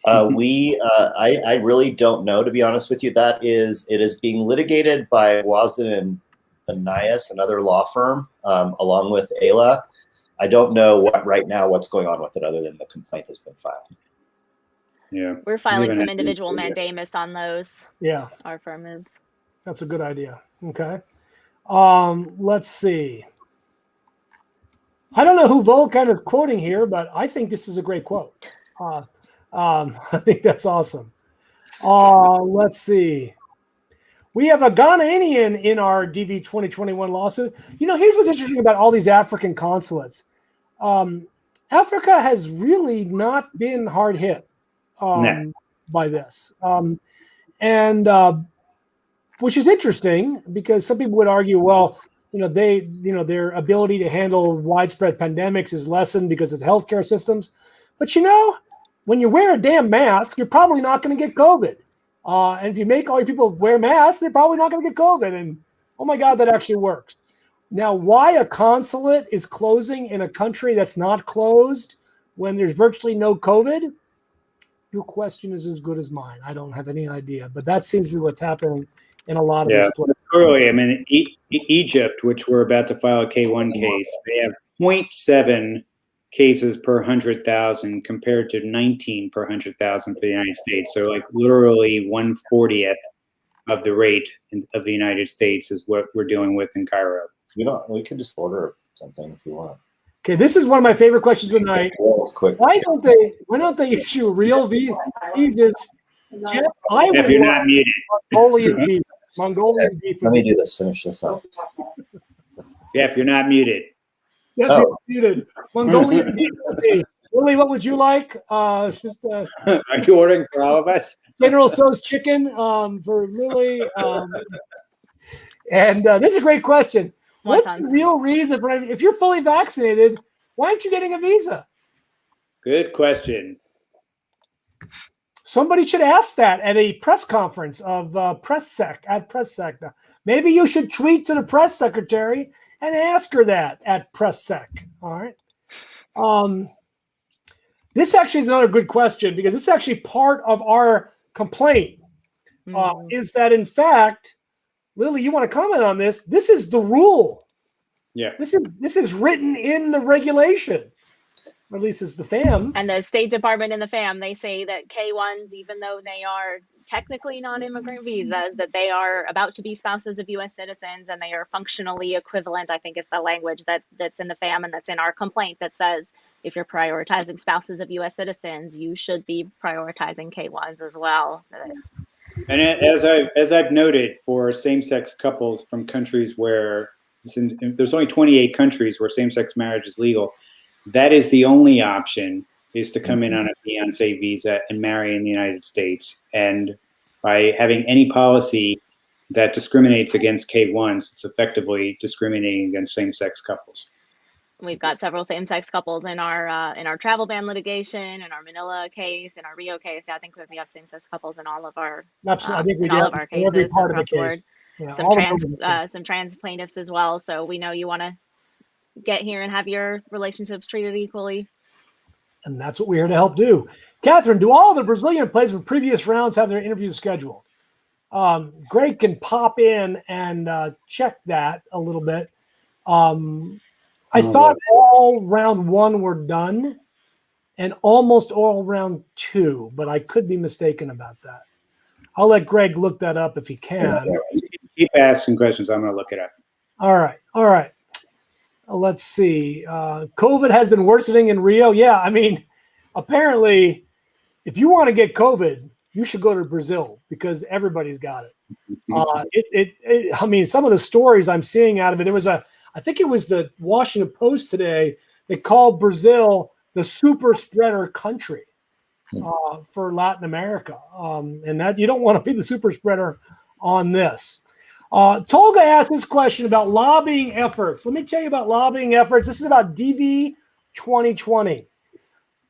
I really don't know, to be honest with you. It is being litigated by Wasden and Benias, another law firm, along with Ayla. I don't know what's going on with it other than the complaint has been filed. Yeah. We're filing some individual mandamus on those. Yeah. Our firm is. That's a good idea. Okay. Let's see. I don't know who Volkan is quoting here, but I think this is a great quote. I think that's awesome. Let's see. We have a Ghanaian in our DV 2021 lawsuit. Here's what's interesting about all these African consulates. Africa has really not been hard hit by this. Which is interesting because some people would argue, well, their ability to handle widespread pandemics is lessened because of the healthcare systems. But when you wear a damn mask, you're probably not going to get COVID. And if you make all your people wear masks, they're probably not going to get COVID. And oh my God, that actually works. Now, why a consulate is closing in a country that's not closed when there's virtually no COVID? Your question is as good as mine. I don't have any idea, but that seems to be what's happening in a lot of these places. Early, I mean, Egypt, which we're about to file a K1 case, they have 0.7 cases per 100,000 compared to 19 per 100,000 for the United States. So like literally 1/40th of the rate of the United States is what we're dealing with in Cairo. We can just order something if you want. Okay, this is one of my favorite questions tonight. Quick. Why don't they issue real visas? Jeff, if you're not muted. Mongolian visa. Let me do this. Finish this up. Jeff, you're not muted. Yep, you're muted. Mongolian visa. Lily, what would you like? Are you ordering for all of us? General So's chicken for Lily. And this is a great question. What's the real reason for if you're fully vaccinated? Why aren't you getting a visa? Good question. Somebody should ask that at a press conference of PressSec. Now, maybe you should tweet to the press secretary and ask her that at PressSec. All right. This actually is another good question because this is actually part of our complaint. Is that in fact, Lily, you want to comment on this? This is the rule. Yeah. This is written in the regulation. Or at least it's the FAM. And the State Department and the FAM, they say that K-1s, even though they are technically non-immigrant visas, that they are about to be spouses of U.S. citizens and they are functionally equivalent, I think is the language that's in the FAM and that's in our complaint that says if you're prioritizing spouses of U.S. citizens, you should be prioritizing K-1s as well. And as I've noted, for same-sex couples from countries where there's only 28 countries where same-sex marriage is legal, that is the only option, is to come in on a fiancé visa and marry in the United States. And by having any policy that discriminates against K-1s, it's effectively discriminating against same-sex couples. We've got several same-sex couples in our travel ban litigation, in our Manila case, in our Rio case. I think we have same-sex couples in all of our I think we in all of our cases every part of across the the board. Yeah, Some trans plaintiffs as well. So we know you want to get here and have your relationships treated equally. And that's what we're here to help do. Catherine, do all the Brazilian players from previous rounds have their interviews scheduled? Greg can pop in and check that a little bit. I thought all round one were done and almost all round two, but I could be mistaken about that. I'll let Greg look that up if he can. Keep asking questions. I'm going to look it up. All right. Let's see. COVID has been worsening in Rio. Yeah, I mean, apparently, if you want to get COVID, you should go to Brazil because everybody's got it. I mean, some of the stories I'm seeing out of it, I think it was the Washington Post today. They called Brazil the super spreader country for Latin America, and that you don't want to be the super spreader on this. Tolga asked this question about lobbying efforts. Let me tell you about lobbying efforts. This is about DV 2020.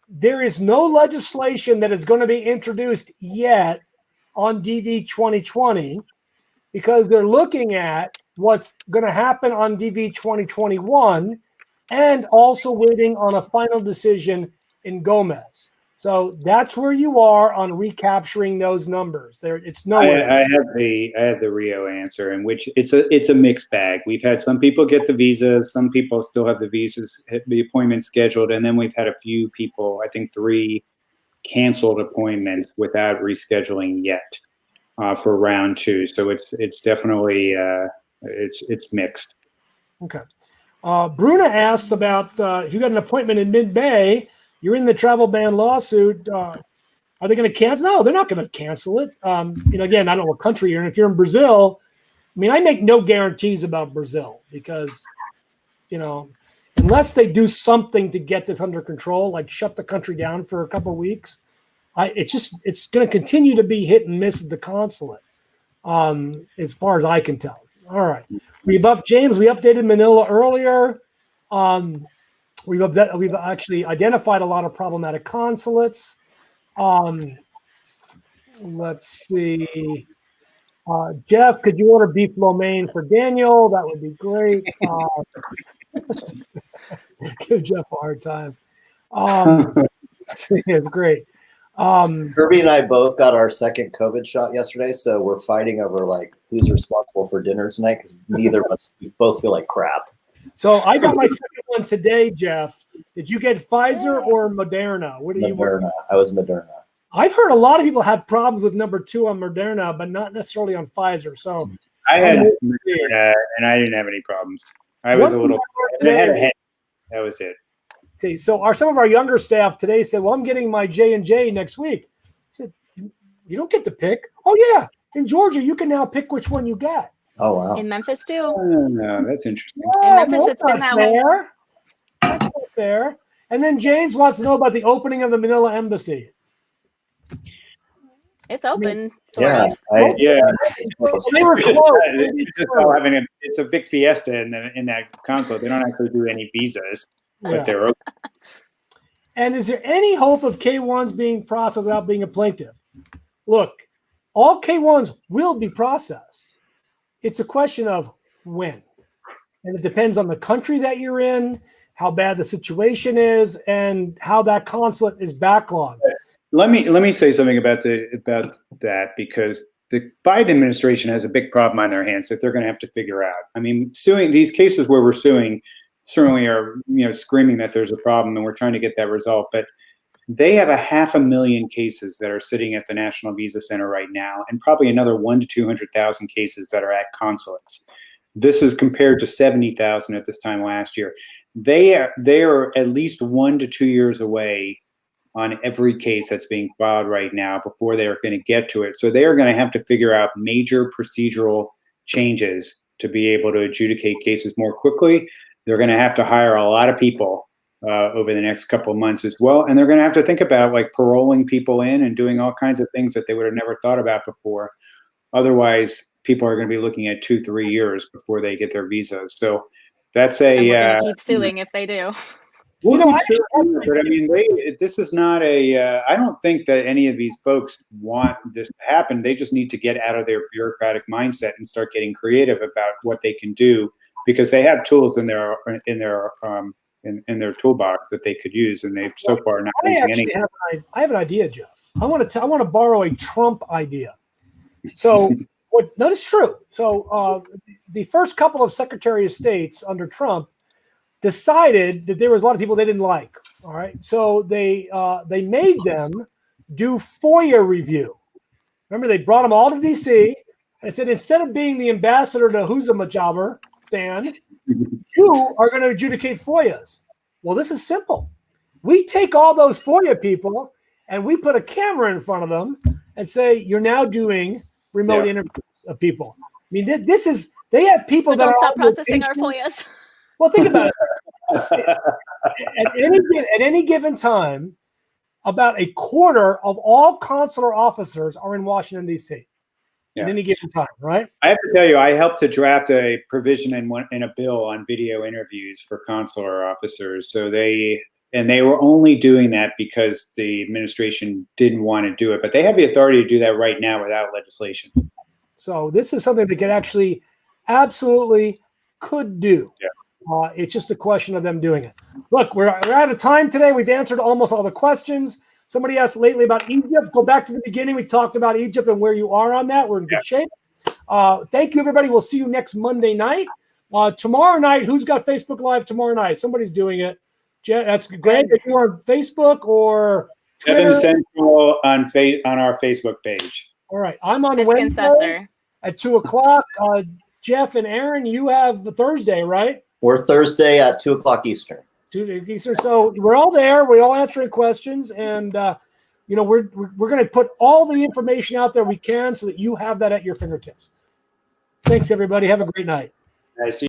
There is no legislation that is going to be introduced yet on DV 2020 because they're looking at what's going to happen on DV 2021 and also waiting on a final decision in Gomez. So that's where you are on recapturing those numbers. It's nowhere. I have the Rio answer, in which it's a mixed bag. We've had some people get the visas, some people still have the visas, the appointments scheduled, and then we've had a few people, I think 3 canceled appointments without rescheduling yet for round 2. So it's definitely it's mixed. Okay. Bruna asks about if you got an appointment in mid-May. You're in the travel ban lawsuit. Are they going to cancel? No, they're not going to cancel it. Again, I don't know what country you're in. If you're in Brazil, I mean, I make no guarantees about Brazil because, unless they do something to get this under control, like shut the country down for a couple of weeks, it's going to continue to be hit and miss at the consulate, as far as I can tell. All right, we updated Manila earlier. We've actually identified a lot of problematic consulates. Let's see. Jeff, could you order beef lo mein for Daniel? That would be great. Give Jeff a hard time. It's great. Kirby and I both got our second COVID shot yesterday, so we're fighting over who's responsible for dinner tonight because neither of us, we both feel like crap. So I got my second one today, Jeff. Did you get Pfizer or Moderna? What are you? Moderna. I was Moderna. I've heard a lot of people have problems with number 2 on Moderna, but not necessarily on Pfizer. So I had Moderna, and I didn't have any problems. I was a little. I had a head. That was it. Okay, so some of our younger staff today said, "Well, I'm getting my J&J next week." I said, "You don't get to pick." Oh yeah, in Georgia, you can now pick which one you get. Oh wow! In Memphis too. No, that's interesting. In Memphis, it's been that way. That's not fair. And then James wants to know about the opening of the Manila embassy. It's open. Yeah, They were closed. It's a big fiesta in that consulate. They don't actually do any visas, but they're open. And is there any hope of K-1s being processed without being a plaintiff? Look, all K-1s will be processed. It's a question of when. And it depends on the country that you're in, how bad the situation is, and how that consulate is backlogged. Let me say something about that, because the Biden administration has a big problem on their hands that they're going to have to figure out. I mean, suing these cases where we're suing certainly are, screaming that there's a problem and we're trying to get that resolved. But they have 500,000 cases that are sitting at the National Visa Center right now, and probably another 100,000 to 200,000 cases that are at consulates. This is compared to 70,000 at this time last year. They are at least 1 to 2 years away on every case that's being filed right now before they are going to get to it. So they are going to have to figure out major procedural changes to be able to adjudicate cases more quickly. They're going to have to hire a lot of people over the next couple of months as well. And they're going to have to think about like paroling people in and doing all kinds of things that they would have never thought about before. Otherwise, people are going to be looking at 2-3 years before they get their visas. So that's a. And we're going to keep suing if they do. We'll keep suing, but I mean, this is not a. I don't think that any of these folks want this to happen. They just need to get out of their bureaucratic mindset and start getting creative about what they can do, because they have tools in their toolbox that they could use, and they've so far not using any. I have an idea, Jeff. I want to borrow a Trump idea. So, no, it's true. So, the first couple of Secretary of States under Trump decided that there was a lot of people they didn't like. All right, so they made them do FOIA review. Remember, they brought them all to D.C. and said, instead of being the ambassador to who's a majobber, Stan, you are going to adjudicate FOIAs. Well, this is simple. We take all those FOIA people and we put a camera in front of them and say, you're now doing remote interviews of people. I mean, they have people But that don't are stop processing our FOIAs. Well, think about it. At any given time, about a quarter of all consular officers are in Washington, D.C. At any given time, right? I have to tell you, I helped to draft a provision in a bill on video interviews for consular officers. So they were only doing that because the administration didn't want to do it, but they have the authority to do that right now without legislation. So this is something they could actually absolutely could do. Yeah. It's just a question of them doing it. Look, we're out of time today. We've answered almost all the questions. Somebody asked lately about Egypt. Go back to the beginning. We talked about Egypt and where you are on that. We're in good shape. Thank you, everybody. We'll see you next Monday night. Tomorrow night, who's got Facebook Live tomorrow night? Somebody's doing it. That's great. If you're on Facebook or Twitter. 7 Central on our Facebook page. All right. I'm on Cisco Wednesday at 2:00. Jeff and Aaron, you have the Thursday, right? We're Thursday at 2:00 Eastern. 2:00 Eastern. So we're all there. We're all answering questions, and we're going to put all the information out there we can so that you have that at your fingertips. Thanks, everybody. Have a great night. I see.